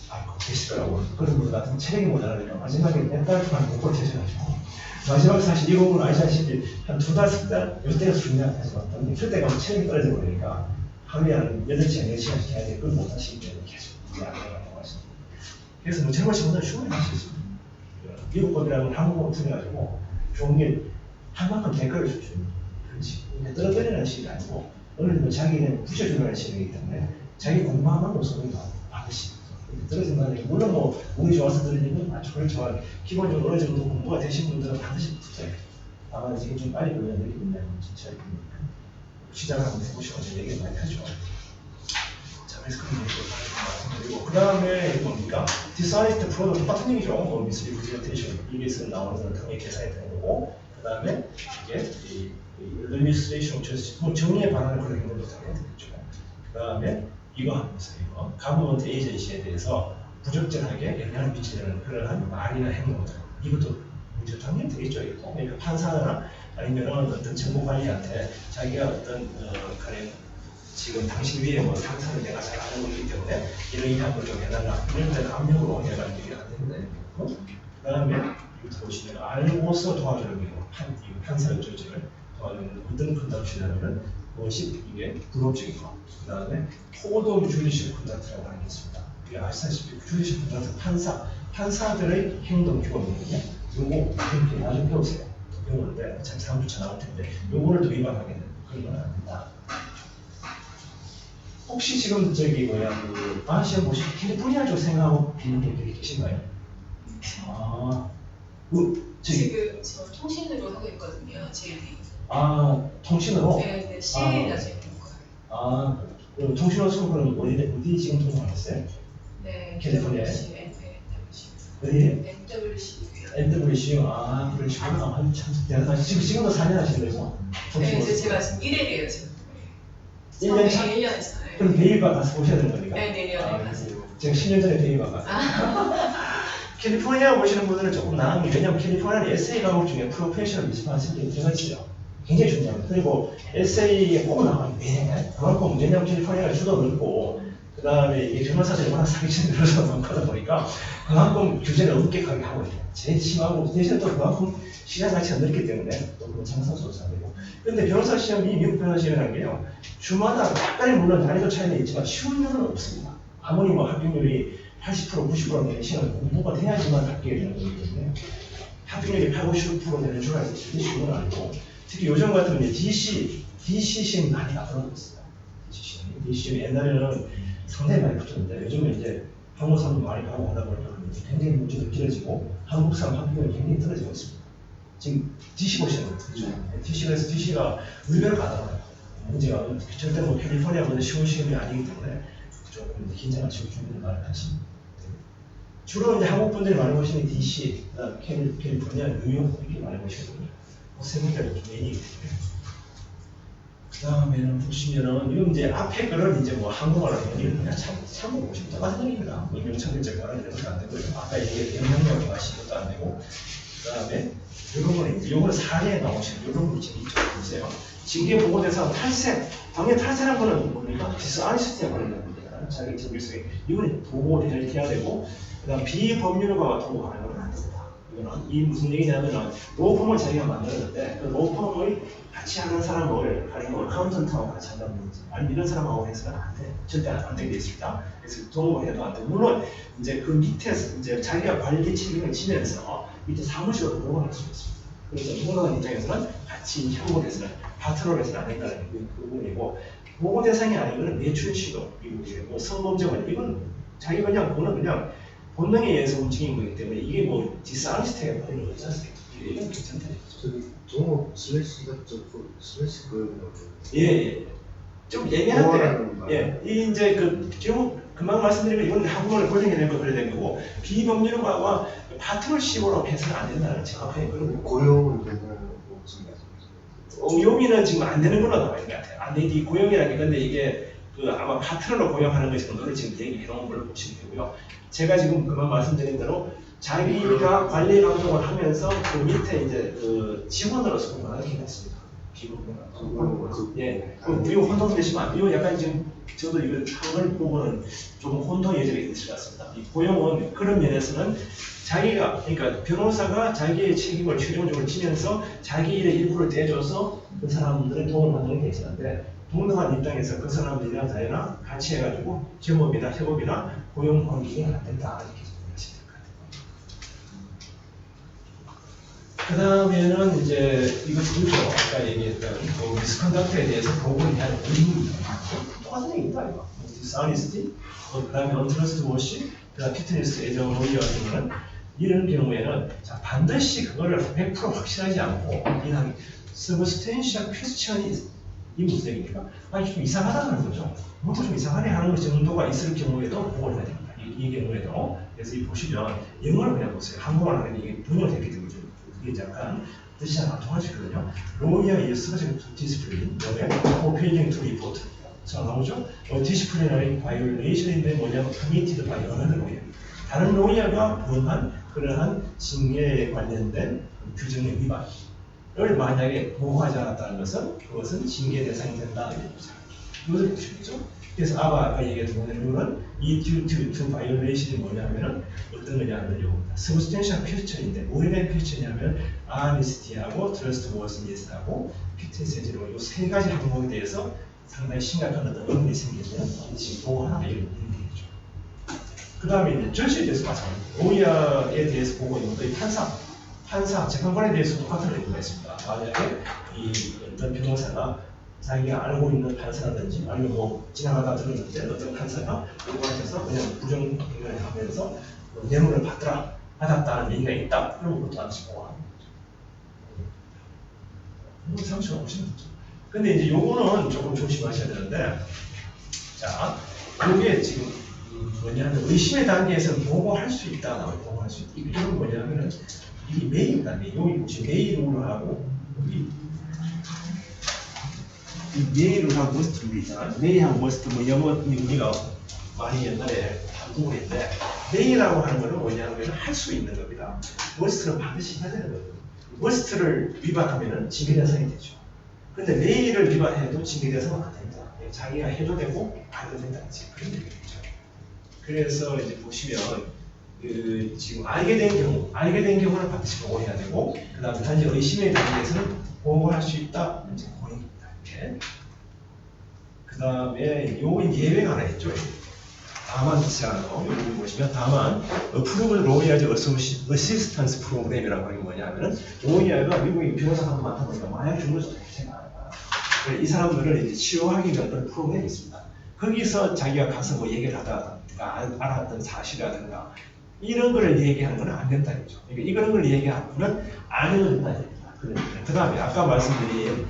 아 계시더라고요. 그런 분들 같은 체력이 모자라니까 마지막에 몇 달 동안 못 버텨셔가지고 마지막에 사실 이 부분 아시다시피 한 2달, 3달 요때가 중요한 하지만 그때 가면 체력이 떨어져 버리니까 하루에 한 8시간, 4시간씩 해야 돼. 그걸 못 하시기 때문에 계속 이제 안 내려가고 하시는 그래서 뭐 젊으신 분들 충분히 하실 수 있습니다. 미국 법이라면 한국 법을 통해가지고 좋은 게 한 만큼 대가를 줍니다. 그렇지. 떨어뜨리는 식이 아니고 어느 정도 자기는 부셔주는 식이기 때문에 자기 공부하는 모습을 받으시고 떨어진다는 게 물론 뭐 운이 좋아서 떨어지는 건 아주 그렇지만 기본적으로 어느 정도 공부가 되신 분들은 반드시 붙어요. 다만 이게 좀 빨리 걸려 느끼면 진짜 시작을 한번 해보시고 어제 얘기를 많이 하죠. 자, 그래서 그런 얘기를 말씀드리고 그 다음에 뭡니까? 디사이트 프로도 똑같은 얘기죠. 뭐 미스리 프레젠테이션 EBS에 나오는 걸 통해 계산이 되는 거고 그 다음에 이게 이 administration 뭐 정의에 반하는 그런 행동도 당연히 되겠죠. 그 다음에 이거 하면서 이거 가버먼트 에이전시에 대해서 부적절하게 영향을 미치는 그러한 말이나 행동들 이것도 문제 당연히 되겠죠. 이거 그러니까 판사나 아니면 어떤 정보관리한테 자기가 어떤 가령 지금 당신 위에 뭐 상사를 내가 잘 아는 거기 때문에 이런 걸 좀 해달라 이런 데는 압력으로 해가지고 이게 안 된다는 거고 그 다음에 이거 보시면 알고서 도와주는 게 판사의 조직을 도와주는 어떤 컨덕션이라면 무엇이 이게 불법적인 거. 그 다음에 포도 주리식 컨덕트라고 하는 게 있습니다. 이게 아시다시피 주리식 컨덕트 판사들의 행동 규범이거든요. 요거 나중에 배우세요. 요거인데 참 사람조차 나올 텐데 요거를 또 위반하게 되는 그런 건 아닙니다. 혹시 지금 저기 뭐야 그 시험 보시면 캘리포니아쪽 생각하고 있는 분들이 계신가요? 지금 저 통신으로 하고 있거든요. JD. 통신으로? 네, CA가 지금 거예요. 그럼 통신으로 수업은 어디 지금 통신하셨어요? 네, 캘리포니아에? NWC. NWC. 그러시구나. 참 대단하시. 지금도 4년 하시는 거죠? 네, 제가 지금 1회예요 지금. 1년 차? 1년 했어요. 그럼 대입과 가서 보셔야 되는 거니까. 네, 내년에 가서. 제가 10년 전에 대입과 가서. 캘리포니아 오시는 분들은 조금 나은 게 왜냐면 캘리포니아는 에세이 과목 중에 프로페셔널 리스폰시빌리티 들어가 있어요. 굉장히 중요합니다. 그리고 에세이에 꼭 나와요. 왜? 그만큼 왜냐면 캘리포니아가 수도 넓고 그 다음에 이게 변호사들이 워낙 사기치는 변호사가 많다 보니까 그만큼 규제를 엄격하게 하고 있어요. 제일 심하고 대신 또 그만큼 시장 가치가 넓기 때문에 또 그런 장사소로 사되고 근데 변호사 시험이 미국 변호사 시험이라는 게요. 주마다 약간의 물론 난이도 차이는 있지만 쉬운 일은 없습니다. 아무리 뭐 합격률이 80% 90% 되는 시간 공부가 돼야지만 합격이 되는 거기 때문에 합격률이 80, 90% 되는 줄 알고 쉬운 건 아니고 특히 요즘 같은 이제 DC 시험이 많이 앞으로 있습니다. DC 시험이 옛날에는 상당히 많이 붙었는데 요즘은 이제 한국 사람도 많이 가고 하다 보니까 굉장히 문제도 길어지고 한국 사람 합격률이 굉장히 떨어지고 있습니다. 지금 DC 보시는 거죠. DC에서 DC가 의외로 가다가 문제가 절대 뭐 캘리포니아보다 쉬운 시험이 아니기 때문에 조금 긴장을 치고 준비를 많이 하십니다. 주로 이제 한국 분들이 많이 보시는 DC, 캘리포니아, 뉴욕 이렇게 많이 보시거든요. 세 군데가 좀 메인이기 때문에. 그 다음에는 보시면은 이건 이제 앞에 거는 이제 뭐 한국어로 하면 그냥 참고 보시면 똑같은 얘기입니다. 뭐 명창들적 말하는 것도 안 되고요. 아까 얘기했던 영향력을 마시는 것도 안 되고. 그 다음에 이런 거는 이제 요거는 사례에 나오시는 이런 거 지금 이쪽 보세요. 징계 보고대상 탈세. 당연히 탈세라는 거는 뭡니까? 디스아니스티에 관련된 겁니다. 자기 정비수에 이거는 보고를 해야 되고. 그 다음 비법률과 통보하는 건 안 됩니다. 이거는 이 무슨 얘기냐면은 로펌을 자기가 만들었는데 그 로펌의 같이 하는 사람을 가령 뭐 카운턴트하고 같이 한다든지 아니면 이런 사람하고 해서는 안 돼. 절대 안 되게 돼 있습니다. 그래서 동업을 해도 안 돼. 물론 이제 그 밑에서 이제 자기가 관리 책임을 지면서 밑에 사무실로 동업을 할 수 있습니다. 그래서 누군가 입장에서는 같이 협업을 해서는 파트너를 해서는 안 된다는 그 부분이고 보고 대상이 아니면 매출 시도 미국이고 성범죄가 이건 자기가 그냥 본능에 의해서 움직이는 거기 때문에 이게 뭐 디스아니스트에 받는 거지 않습니까? 이건 괜찮다. 저기 동업 슬래시가 슬래시 그 예. 좀 예민한데 예. 이 이제 그 금방 말씀드린 건 이건 한국어를 고정해낸 거 그래야 되는 거고 비법률가와 파트너십으로 해서는 안 된다는 정확하게 그런 거. 고용은 되는 무슨 말씀이세요? 용인은 지금 안 되는 걸로 나와 있는 것 같아요. 안 되지 고용이라는 건데 이게 그 아마 파트너로 고용하는 것 정도를 지금 얘기해 놓은 걸로 보시면 되고요. 제가 지금 그만 말씀드린 대로 자기가 관리 감독을 하면서 그 밑에 이제 그 직원으로서 공부하는 게 있습니다. 비법률가. 예, 그리고 혼동되시면 안 돼요. 약간 지금 저도 이걸 한걸 보고는 조금 혼동 예절이 있을 것 같습니다. 이 고용은 그런 면에서는 자기가 그러니까 변호사가 자기의 책임을 최종적으로 지면서 자기 일의 일부를 떼줘서 그 사람들의 도움을 받는 게 괜찮은데 동등한 입장에서 그 사람들이랑 자기나 같이 해가지고 겸업이나 협업이나 고용 관계가 안 된다 이렇게 생각하시면 될 것 같아요. 그 다음에는 이제 이거 그죠 아까 얘기했던 그 미스컨덕트에 대해서 보고를 해야 되는 의무입니다. 똑같은 얘기입니다 이거. 디스아니스티, 그 다음에 언트러스트워시, 그 다음 피트니스 애정 로이어 같은 거는 이런 경우에는 자, 반드시 그거를 100% 확실하지 않고 그냥 서브스텐셜 퀘스천이 이 무슨 얘기입니까? 아니 좀 이상하다는 거죠. 뭔가 좀 이상하네 하는 정도가 있을 경우에도 보고를 해야 됩니다. 이 경우에도 그래서 이 보시면 영어를 그냥 보세요. 한국어를 하는 게 이게 번역됐기 때문에 이게 약간 뜻이 잘 안 통하시거든요. 로이어 is subject to discipline, failing to report. 자 나오죠? disciplinary violation인데 뭐냐면 committed by another lawyer. 다른 로이어가 범한 그러한 징계에 관련된 규정의 위반을 만약에 보호하지 않았다는 것은 그것은 징계 대상이 된다. 이것을 보시겠죠? 그래서 아까 얘기했던 이유는 이 due to violation이 뭐냐면은 어떤 거냐면 요겁니다. substantial question인데 뭐에 대한 question이냐면 honesty하고 trustworthiness하고 fitness로 이 세 가지 항목에 대해서 상당히 심각한 어떤 의문이 생기면 반드시 보호하라 이런 얘기죠. 그 다음에 이제 저지에 대해서 마찬가지입니다. 로이어에 대해서 보고 있는 것도 판사, 재판관에 대해서 똑같은 얘기가 있습니다. 만약에 이 어떤 변호사가 자기가 알고 있는 판사라든지 아니면 뭐 지나가다 들었는데 어떤 판사가 요구하셔서 그냥 부정행위를 하면서 뇌물을 받았다는 얘기가 있다. 그런 것도 반드시 보호합니다. 이거 상처가 보시면 되죠. 근데 이제 요거는 조금 조심하셔야 되는데 자, 요게 지금 뭐냐면 의심의 단계에서 보고할 수 있다. 보고할 수 있다. 이건 뭐냐면은 이게 메일입니다. 여기 보시면 메일을 하고 여기 이 메일을 하고 머스트를 있잖아. 메일하고 머스트 뭐 영어 우리가 많이 옛날에 한국어 했는데 메일이라고 하는 거는 뭐냐면 할 수 있는 겁니다. 머스트는 반드시 해야 되는 거예요. 머스트를 위반하면은 징계 대상이 되죠. 근데 메일을 위반해도 징계 대상은 안 됩니다. 자기가 해도 되고 안 해도 된다는 그런 얘기죠. 그래서 이제 보시면 그 지금 알게 된 경우는 반드시 보고해야 되고 그 다음에 단지 의심에 대해서는 보고할 수 있다. 이제 고입니다. 이렇게. 그 다음에 요 예외가 하나 있죠. 다만 제가 여기 보시면 다만 Approved Lawyers Assistance Program이라고 하는 게 뭐냐면은 로이어가 미국에 변호사가 많다 보니까 마약 중독자들이 굉장히 많아요. 이 사람들을 이제 치료하기 위한 어떤 프로그램이 있습니다. 거기서 자기가 가서 뭐 얘기를 하다가 알았던 사실이라든가 이런 걸 얘기하는 건 안 된다는 거죠. 그러니까 이런 걸 얘기하면 안 해도 된다는 얘기입니다. 그 다음에 아까 말씀드린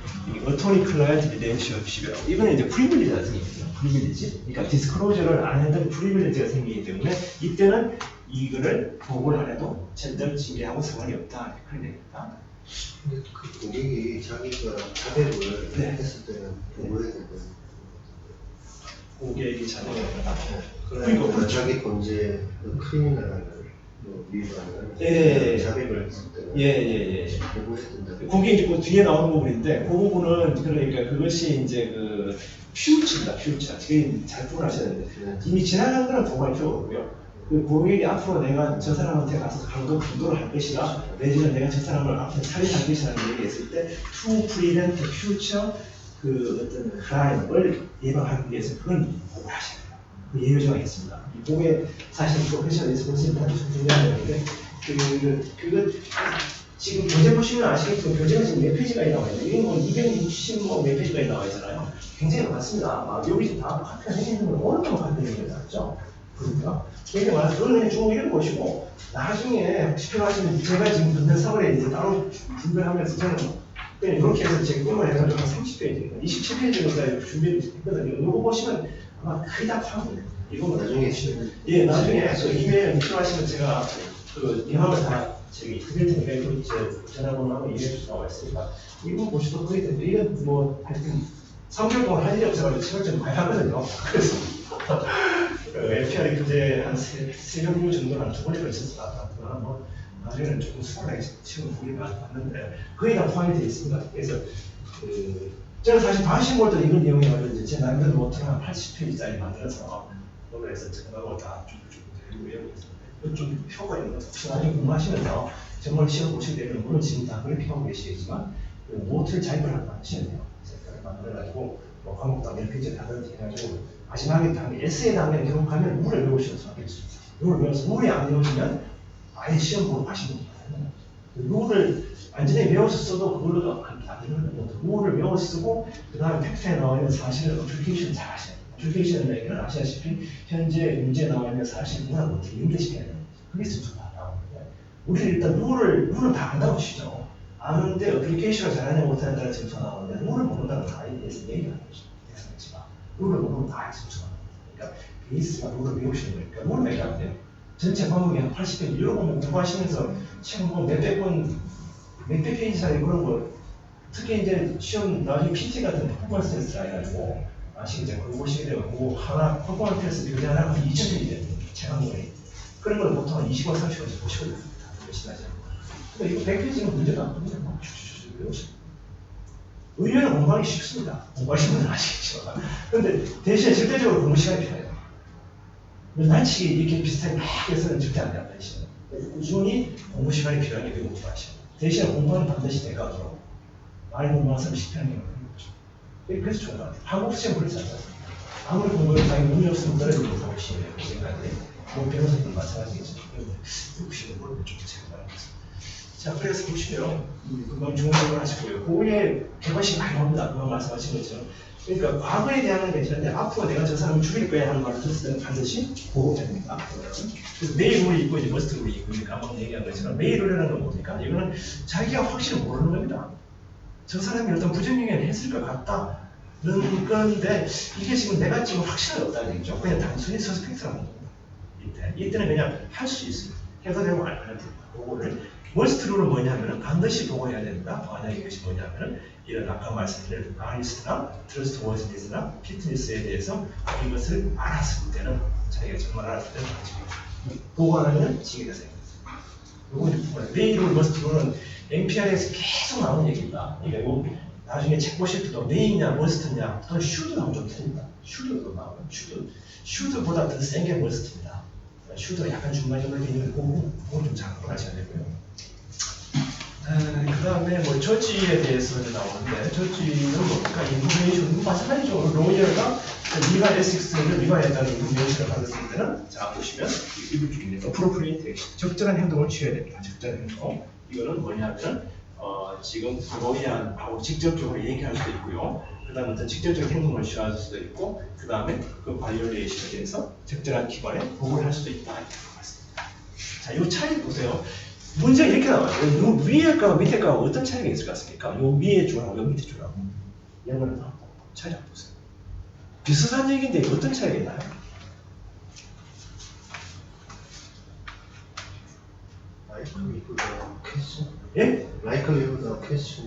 어토니 클라이언트 리레이션십이라고 이거는 이제 프리빌리지가 생깁니다. 프리빌리지. 그러니까 디스클로저를 안 해도 프리빌리지가 생기기 때문에 이때는 이거를 보고를 안 해도 전달 징계하고 상관이 없다. 그런 얘기입니다. 그 고객이 자기가 자백을 네. 했을 때는 보고해야 되는 고객이 자백을 한다. 그러니까 그렇죠. 자기 범죄 크리미널 위반을 예. 자백을 했을 때는 예. 보고해야 된다. 거기 이제 그 뒤에 나오는 부분인데 그 부분은 그러니까 그것이 이제 그 퓨처입니다. 퓨처. 지금 잘 구분하셔야 되는데 이미 지나간 거는 보고할 필요가 없고요. 그 고객이 앞으로 내가 저 사람한테 가서 강도를 할 것이다. 내지는 내가 저 사람을 앞에 살인할 것이라는 얘기했을 때 to prevent future 그 어떤 crime을 예방하기 위해서 그건 보고하셔야 돼요. 그 예외조항이 있습니다. 이 보고에 사실 프로페셔널 리스폰시블리티가 좀 중요한 건데 그거 지금 교재 보시면 아시겠지만 교재가 지금 몇 페이지가 나와 있나요? 이게 뭐 260 몇 페이지가 나와 있잖아요. 굉장히 많습니다. 여기 다 카피가 생기는 건 어느 정도 카피가 되는 거죠. 그러니까 이게 말해서 그걸 그냥 쭉 읽어보시고 나중에 혹시 필요하시면 제가 지금 듣는 3월에 이제 따로 준비를 하면서 저는 그냥 이렇게 해서 제 꿈을 해가지고 한 30페이지, 27페이지까지 준비를 했거든요. 이거 보시면 아마 거의 다 파악됩니다. 이거 뭐 나중에 시험. 예, 나중에 그 이메일 필요하시면 제가 그 대화를 다 저기 드릴 테니까 이거 이제 전화번호하고 이메일 주소가 있으니까 이거 보시도 거의 되는데 이건 뭐 하여튼 3개월 동안 할 일이 없어가지고 책을 좀 많이 하거든요. 그래서 LPR이 그제 한 3년 정도 한 2번에 걸쳤었다. 뭐 나중에는 조금 수월하게 시험 보기를 봤는데 거의 다 포함이 되어 있습니다. 그래서 제가 사실 방식물도 이런 내용이 나오는데 제 나름대로 노트를 한 80페이지짜리 만들어서 그래서 정답을 다 쭉쭉 외우고 있습니다. 좀 표가 있는 것 같아요. 나중에 공부하시면서 정말 시험 보실 때는 물론 지금 다 그래픽하고 계시겠지만 노트를 자입을 하시면 돼요. 색깔을 만들어가지고 뭐 과목당 몇 페이지 다든지 해가지고 마지막에 단계 에세이 단계를 기록하면 룰을 외우셔서 하게 있습니다. 룰을 외워서 룰이 안 외우시면 아예 시험 보러 가시는 거예요. 룰을 완전히 외워서 써도 그걸로도 안 되는 거죠. 룰을 외워서 쓰고 그 다음에 팩트에 나와 있는 사실을 어플리케이션 잘 하셔야 돼요. 어플리케이션 얘기는 아시다시피 현재 문제에 나와 있는 사실을 어떻게 연결시켜야 돼요. 그게 순서가 나오는데 우리는 일단 룰을 다 안다고 치죠. 아는데 어플리케이션을 잘하냐 못하냐에 점수가 나오는데 룰을 모른다는 건 아예 대해서 얘기를 하는 거죠. 대상치가 룰을 모르면 다 점수가 나옵니다. 그러니까 베이스가 룰을 외우시는 거니까 룰을 얘기하면 돼요. 전체 과목이 한 80회 이런 거 공부하시면서 시험 보면 몇백 페이지짜리 그런 거 특히 이제 시험 나중에 PT 같은 퍼포먼스 테스트를 해가지고 아시겠죠? 그거 보시게 되면 그거 하나 퍼포먼스 테스트 교재 하나가 2,000페이지 됩니다. 제각문이 그런 걸 보통 한 20원 30원씩 보시거든요. 열심히 하죠. 근데 이거 100페이지는 문제가 안 됩니다. 막 쭉쭉쭉 외우시고 의외로 공부하기 쉽습니다. 공부하시는 분은 아시겠죠. 근데 대신에 절대적으로 공부 시간이 필요해요. 날치기 이렇게 비슷하게 막 해서는 절대 안 된다. 꾸준히 공부 시간이 필요한 게 공부하시고 대신에 공부는 반드시 대가로 많이 공부하는 사람이 실패하는 경우가 있는 거죠. 그래서 좋은 것 같아요. 한국 시험 그렇지 않아요. 아무리 공부를 당연히 운이 없으면 떨어지는 거 훨씬 해요. 생각에 뭐 변호사님도 마찬가지겠죠. 혹시 모르는 좀 제가 말하겠습니다. 자, 그래서 보시면 금방 중간적으로 하시고요. 그게 객관식 많이 나옵니다. 금방 말씀하신 것처럼. 그러니까 과거에 대한 건 괜찮은데 앞으로 내가 저 사람을 죽일 거야 하는 말을 들었을 때는 반드시 보호됩니다. 그래서 메일 룰이 있고 이제 머스트 룰이 있고 이제 아까 얘기한 것처럼 메일 룰이라는 건 뭡니까? 이거는 자기가 확실히 모르는 겁니다. 저 사람이 어떤 부정행위를 했을 것 같다는 건데 이게 지금 내가 지금 확신이 없다는 얘기죠. 그냥 단순히 서스펙트라는 겁니다. 이때는 그냥 할 수 있습니다. 해도 되고 안 해도 됩니다. 그거를 머스트 룰은 뭐냐면은 반드시 보고해야 된다. 만약에 이것이 뭐냐면은 이런 아까 말씀드린 아리스트나 트러스트 워즈니스나 피트니스에 대해서 이것을 알았을 때는 자기가 정말 알았을 때는 보고 안 하면 지게 되세요. 요거 메일 룰 머스트 룰은 NPR에서 계속 나오는 얘기입니다. 이게 나중에 책 보실 때도 메인이냐 머스트냐 또는 슈드 나오면 좀 틀립니다. 슈드도 나와요. 슈드보다 더 센 게 머스트입니다. 슈드가 약간 중간 정도 있는 거고 그건 좀 잘 구분하셔야 되고요. 그 다음에 뭐 저지에 대해서 나오는데 저지는 뭡니까? 인포메이션 마찬가지죠. 로이어가 리가 에식스를 리가에다가 인포메이션을 받았을 때는 자 보시면 이걸 중입니다. 프로프리트 적절한 행동을 취해야 됩니다. 적절한 행동. 이거는 뭐냐면 지금 로이어하고 직접적으로 얘기할 수도 있고요. 그 다음에 어떤 직접적인 행동을 취할 수도 있고 그 다음에 그 바이올레이션에 대해서 적절한 기관에 보고를 할 수도 있다. 이렇게 봤습니다. 자, 이 차이 보세요. 문제가 이렇게 나와요. 요 위에 거와 밑에 거와 어떤 차이가 있을 것 같습니까? 요 위에 줄하고 요 밑에 줄하고 이거는 차이 한번 보세요. 비슷한 얘기인데 어떤 차이가 있나요? 라이클리보다 캐스. 예? 라이클리보다 캐스.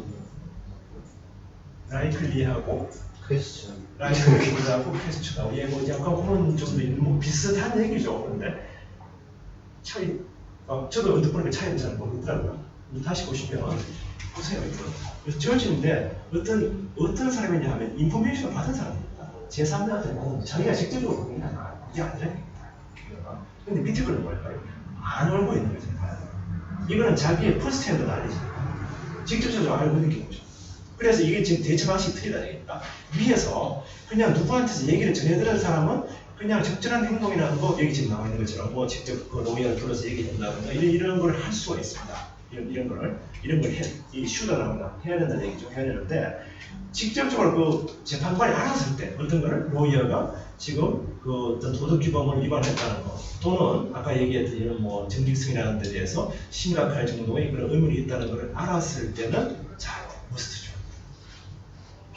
라이클리하고 캐스. 라이클리하고 퀘스천하고 예, 뭐 약간 그런 정도 있는 뭐 비슷한 얘기죠. 그런데 차이 저도 언뜻 보니까 차이는 잘 모르겠더라고요. 다시 보시면 보세요. 이거 저지인데 어떤 사람이냐 하면 인포메이션을 받은 사람입니다. 제3자한테는 자기가 직접적으로 보는 게 아니라 근데 밑에 거는 뭘까요? 안 알고 있는 거죠. 이거는 자기의 퍼스트핸드 알리지니까 직접적으로 알고 느끼는 거죠. 그래서 이게 지금 대처 방식이 틀리다 얘기입니다. 위에서 그냥 누구한테서 얘기를 전해 들은 사람은 그냥 적절한 행동이라는 거 여기 지금 나와 있는 것처럼 뭐 직접 그 로이어를 불러서 얘기한다든가 이런 걸 할 수가 있습니다. 이런 걸 이 슈더라거나 해야 된다는 얘기죠. 해야 되는데 직접적으로 그 재판관이 알았을 때 어떤 거를 로이어가 지금 그 어떤 도덕 규범을 위반했다는 거 또는 아까 얘기했던 이런 뭐 정직성이라는 데 대해서 심각할 정도의 그런 의문이 있다는 걸 알았을 때는 자 머스트죠.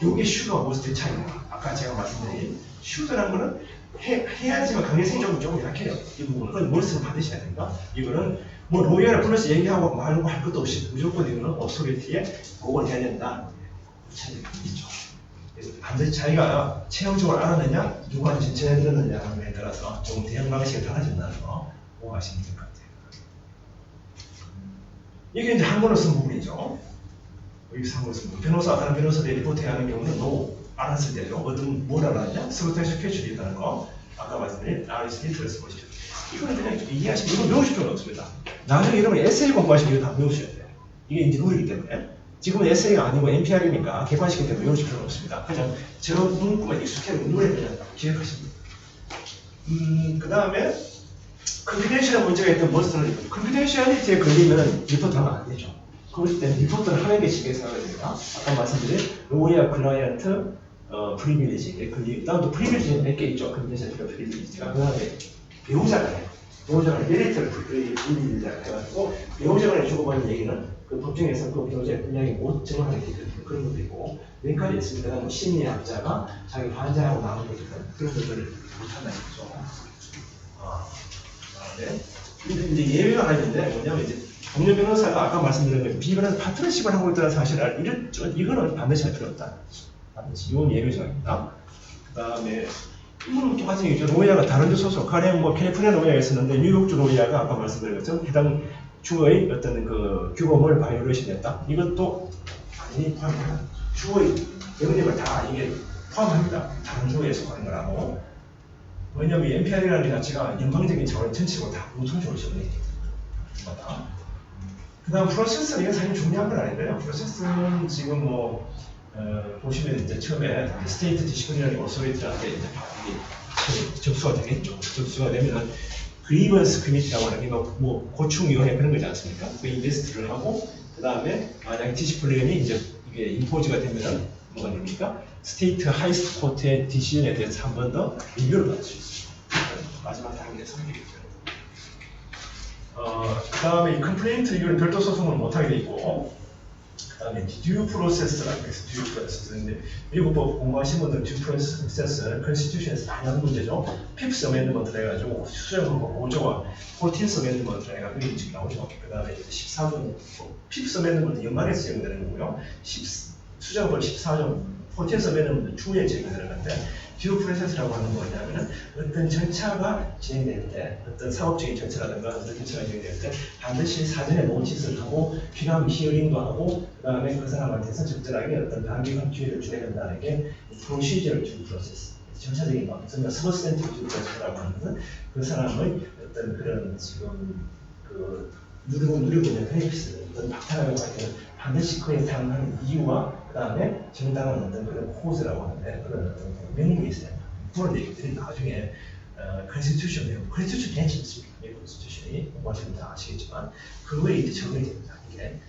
이게 슈더와 머스트의 차이입니다. 아까 제가 말씀드린 슈더라는 거는 해야지만 강제성이 조금 약해요. 이 부분은. 그건 머릿속에 받으셔야 되니까. 이거는 뭐 로열을 불러서 얘기하고 말고 할 것도 없이 무조건 이거는 어소리티에 보고를 해야 된다. 차이가 있죠. 그래서 반드시 자기가 체형적으로 알아내냐, 누구한테 진천해 들었느냐에 따라서 조금 대응 방식이 달라진다는 거 보호하시면 될 것 같아요. 이게 이제 한문으로 쓴 부분이죠. 여기 한문으로 쓴 부분. 변호사, 다른 변호사들이 리포트해야 하는 경우는 no 알았을 때죠. 어떤 뭘 알았냐? 스로테이션 캐출이 있다는 거. 아까 말씀드린 아리스토텔레스 보시죠. 이거는 그냥 이해하시면 이거 배우실 필요는 없습니다. 나중에 여러분이 에세이 공부하시면 이거 다 배우셔야 돼요. 이게 이제 룰이기 때문에. 지금은 에세이가 아니고 NPR이니까 객관식이기 때문에 배우실 필요는 없습니다. 그냥 저 문구만 익숙해서 눈에 그냥 기억하시면 돼요. 그 다음에 컨피덴셜한 문제가 있던 머스터는 컨피덴셜리티에 걸리면 리포트하면 안 되죠. 그럴 때 리포트를 하나의 식에서 하게 됩니다. 아까 말씀드린 로이어 클라이언트 프리빌리지에 걸리고 다음도 프리빌리지는 몇 개 있죠. 컨피덴셜리티가 프리빌리지가 그 다음에 배우자 간에 메리트를 프리빌리지라고 해가지고 배우자 간에 주고받는 얘기는 그 법정에서 그 배우자의 분량이 못 증언하게 되거든요. 그런 것도 있고 몇 가지 있습니다. 뭐 심리학자가 자기 환자하고 나눈 것들 그런 것들을 못한다는 거죠. 네. 근데 이제 예외가 하나 있는데 뭐냐면 이제 동료 변호사가 아까 말씀드린 거 비변은 파트너십을 하고 있다는 사실을 이거는 반드시 할 필요 없다. 반드시 이건 예외 조항입니다. 그다음에 이거는 똑같은 얘기죠. 로이아가 다른 데 소속 가령 뭐 캘리포니아 로이아가 있었는데 뉴욕주 로이아가 아까 말씀드린 것처럼 해당 주의 어떤 그 규범을 바이올레이션했다. 이것도 당연히 포함합니다. 주의 영역을 다 이게 포함합니다. 다른 주에 속하는 거라고. 왜냐하면 NPR이라는 게 자체가 연방적인 차원의 전체적으로 다 공통적으로 적용이 됩니다. 그 다음 프로세스, 이건 사실 중요한 건 아닌데요. 프로세스는 지금 뭐, 보시면 이제 처음에 스테이트 디시플리너리 오소리티라는 게 이제 접수가 되겠죠. 접수가 되면은 그리번스 커미티라고 하는 게 뭐 고충위원회 그런 거지 않습니까? 그 인베스트를 하고, 그 다음에 만약에 디시플리너이 이제 이게 임포즈가 되면은 뭐가 됩니까? 스테이트 하이스트 코트의 디시전에 대해서 한 번 더 리뷰를 받을 수 있습니다. 마지막 단계에 성립이겠죠. 그 다음에 이 컴플레인트 리뷰는 별도 소송을 못하게 돼 있고, 그 다음에 듀 프로세스라고 해서 듀 프로세스인데 미국법 공부하신 분들 듀 프로세스는 컨스티튜션에서 많이 하는 문제죠. 핍스 어멘드먼트를 해가지고 수정하고 5조와 14th 어멘드먼트를 해가지고 이게 지금 나오죠. 그 다음에 14조 핍스 어멘드먼트 연말에서 적용되는 거고요. 수정법 14조 14th 어멘드먼트 추후에 적용되는 건데 듀 프로세스라고 하는 건 뭐냐면은 어떤 절차가 진행될 때, 어떤 사업적인 절차라든가 어떤 절차가 진행될 때 반드시 사전에 노티스를 하고 필요한 히어링도 하고 그 다음에 그 사람한테서 적절하게 어떤 단계적 기회를 줘야 된다는 게 프로시저럴 듀 프로세스. 전체적인 것, 서브스탠티브 듀 프로세스라고 하는 것은 그 사람의 어떤 그런 지금 그 누리고 있는 베네피스, 어떤 박탈하려고 할 때는 반드시 그에 상응하는 이유와 그 다음에 정당한 어떤 그런 코즈라고 하는데 그런 어떤 명분이 있어요. 그런 얘기들이 나중에 컨스티튜션 내용, 컨스티튜션 괜찮지 않습니까? 미국 컨스티튜션이 공부하시면 다 아시겠지만 그거에 이제 적용이 됩니다. 이게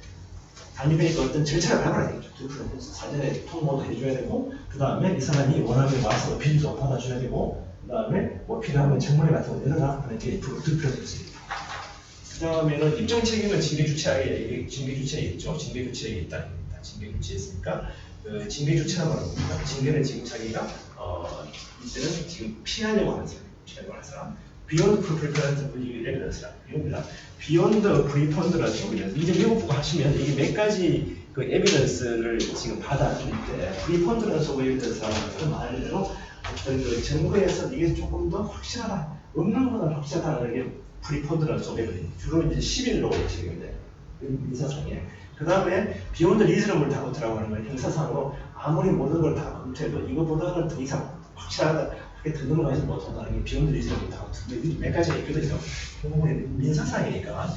단위니까 어떤 절차를 밟아야 되겠죠. 사전에 통보도 해줘야 되고 그 다음에 이 사람이 원하면 와서 빌도 받아줘야 되고 그 다음에 뭐 필요하면 정문회 같은 거 열어라 하는 게 투표가 있습니다. 그 다음에는 입증 책임은 징계 주체에게 징계 주체에 있죠. 징계 주체에 있다. 징계 주체에 있으니까 징계 주체라고 하는 겁니다. 징계는 지금 자기가 이때는 지금 피하려고 하는 사람, 피하려고 하는 사람. Beyond Preponderance Evidence, 이겁니다. Beyond Preponderance Evidence. 이제 미국국어 하시면 이게 몇 가지 그 에비던스를 지금 받아줄 때 Preponderance of Evidence라고 하는 건 말대로 어떤 그 증거에서 이게 조금 더 확실하다, 없는 것보다 확실하다는 게 Preponderance of Evidence. 주로 이제 11로 지금 민사상에. 그 다음에 Beyond Reasonable Doubt라고 하는 건 형사상으로 아무리 모든 걸 다 검토해도 이것보다는 더 이상 확실하다. 그게 더 넘어가지 못한다는 게 비욘드 리즈너블 다우트. 몇 가지가 있거든요. 결국은 민사상이니까.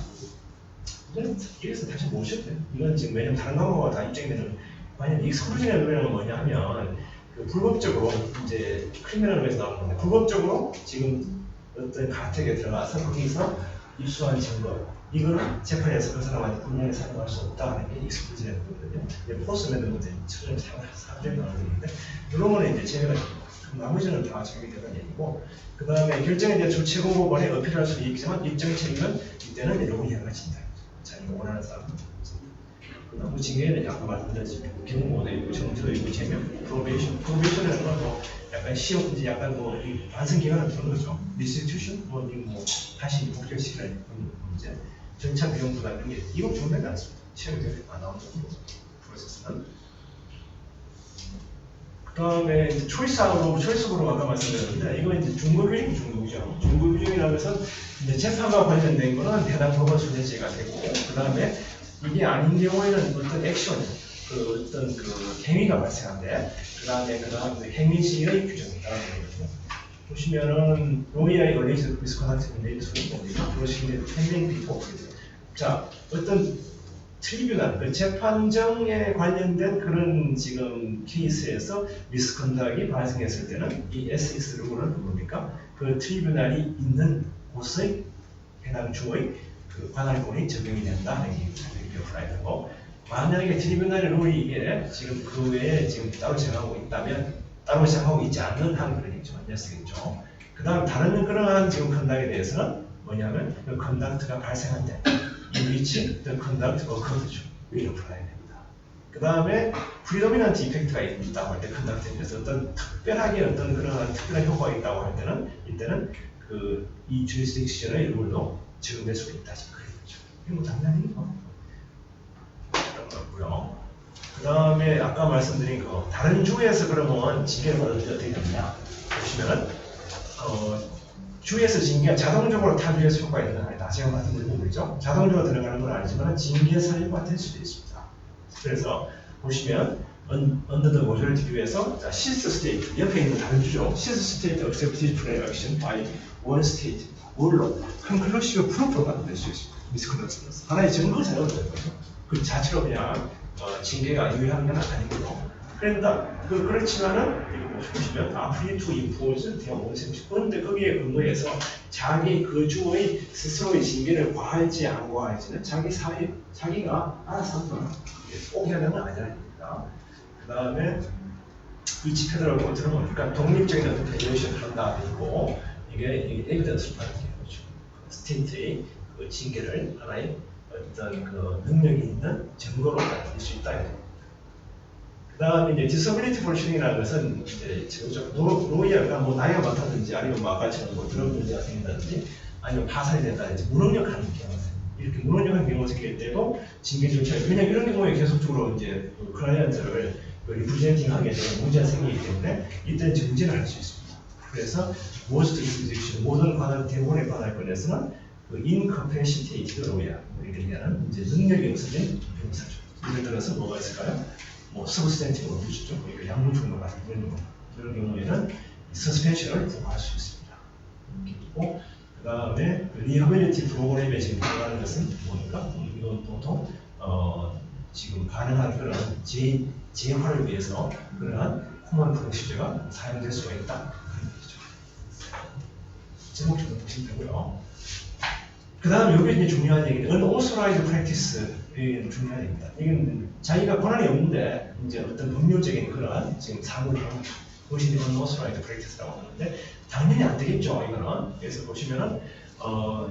이래서 다시 모셔도 돼요. 이건 지금 왜냐면 다른 과목과 다 입증되는, 만약 익스클루전의 의미는 뭐냐 하면, 그 불법적으로, 이제 크리미널에서 나오는 건데, 불법적으로 지금 어떤 가택에 들어가서 거기서 입수한 증거, 이거는 재판에서 그 사람한테 분명히 사용할 수 없다는 게 익스클루전의 의미거든요. 포스맨은 문제, 처럼 사람들이 나오는 얘기인데, 이런 거는 이제 제가 나머지는 다 적용되는 얘기고, 그 다음에 결정에 대한 주체공법원에 어필할 수도 있지만 입증 책임은 이때는 이러고 이해가 진다. 자기가 원하는 사람. 그다음 징계는 아까 말씀드렸지만 경고나 정처이고 제명, 프로베이션이라는 건 뭐 약간 시험 이제 약간 뭐 반성 기간을 두는 거죠. 리스티튜션 뭐 다시 복귀시키는 문제, 전차 비용 부담 이런 게 이거 중요하지 않습니다. 시험에 안 나오는 프로세스는. 그다음에 이제 초이스로 아까 말씀드렸는데 이거 이제 중거규정이 중거규정. 중거규정이라는 것은 이제 재판과 관련된 거는 해당 법원 소재지가 되고, 그다음에 이게 아닌 경우에는 어떤 액션, 그 어떤 그 행위가 발생한데, 그다음에 행위시의 규정이라는 거거든요. 보시면은 로이아의 얼리즈 미스컨덕트 메이드 뭡니까? 그러시는 팬딩 비포. 자, 어떤 트리뷰널, 그 재판정에 관련된 그런 지금 케이스에서 미스컨덕이 발생했을 때는 이 에스익스 룰은 뭡니까? 그 트리뷰널이 있는 곳의 해당 주의 그 관할권이 적용이 된다 하는 게 어플라이되고, 만약에 트리뷰널의 룰이 이게 지금 그 외에 지금 따로 정하고 있다면 따로 정하고 있지 않는 한 그러겠죠. 예스겠죠. 그 다음 다른 그러한 지금 컨덕에 대해서는 뭐냐면 그 컨덕트가 발생한 때 in which the conduct occurred will apply 됩니다. 그 다음에 프리도미넌트 이펙트가 있다고 할 때 컨덕트에 대해서 어떤 특별하게 어떤 그런 특별한 효과가 있다고 할 때는 이때는 그 이 주리스딕션의 룰로 적용될 수 있다. 그렇죠. 이거 당연히 그런 거고요. 그 다음에 아까 말씀드린 거 다른 주에서 그러면 징계를 받을 때 어떻게 되느냐 보시면은 주에서 징계가 자동적으로 타주에서 효과가 있는 건 아니다. 제가 말씀드린 거죠. 자동적으로 들어가는 건 아니지만 징계 사유가 될 수도 있습니다. 그래서 보시면 under the majority view에서 시스 스테이트 옆에 있는 다른 주죠. 시스 스테이트 accepted 플레이 액션 by one state 물론 conclusive proof가 될 수 있습니다. 미스컨덕트로서 하나의 증거 자료가 되는 거죠. 그 자체로 그냥 징계가 유효한 건 아니고요. 그렇지만은 이거 보시면 free to impose their own sanction. 그런데 거기에 근거해서 자기 그 주의 스스로의 징계를 과할지 안 과할지는 자기가 알아서 한 거야. 꼭 해야 되는 건 아니라니까. 그 다음에 이 지표들하고 어떻게 보니까 독립적인 어떤 밸류에이션을 한다 있고 이게 에비던스를 받는 거죠. 스테이트의 그 징계를 하나의 어떤 그 능력이 있는 증거로 받을 수 있다. 그 다음에 이제 disability functioning이라는 것은 이제 노이아가 뭐 나이가 많다든지 아니면 뭐 아까처럼 뭐 드럼 문제가 생긴다든지 아니면 파산이 된다든지 무능력하는 경우 이렇게 무능력한 경우가 생길 때도 징계 절차에 왜냐면 이런 경우에 계속적으로 이제 그 클라이언트를 리프레젠팅하게 되는 문제가 생기기 때문에 이때는 정지를 할 수 있습니다. 그래서 most inquisition 모든 관할 대부분의 관할권에서는 그 incapacitated lawyer 이렇게 얘기하는 이제 능력이 없어진 변호사죠. 예를 들어서 뭐가 있을까요? 뭐 substantive abuse죠. 그러니까 양육중도 같은 이런 경우에는 서스펜션을 부과할 수 있습니다. 그리고 그 다음에 리허빌리티 프로그램에 지금 들어가는 것은 뭐니까 이건 보통 지금 가능한 그런 재활을 위해서 그러한 코먼 프로시저가 사용될 수가 있다. 그런 얘기죠. 제목 좀 보시면 되고요. 그 다음에 여기 이제 중요한 얘기는 unauthorized practice 이게 중요한 얘기입니다. 이건 자기가 권한이 없는데 이제 어떤 법률적인 그런 지금 사고를 하는 것이 unauthorized practice라고 하는데 당연히 안 되겠죠. 이거는 그래서 보시면은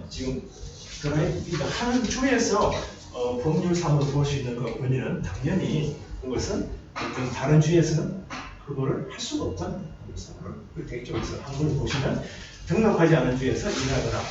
지금 그러니까 한 주에서 법률 사무를 볼 수 있는 그 권리는 당연히 그것은 어떤 다른 주에서는 그거를 할 수가 없다는 법률 그렇게 되겠죠. 그래서 한번 보시면 등록하지 않은 주에서 일하거나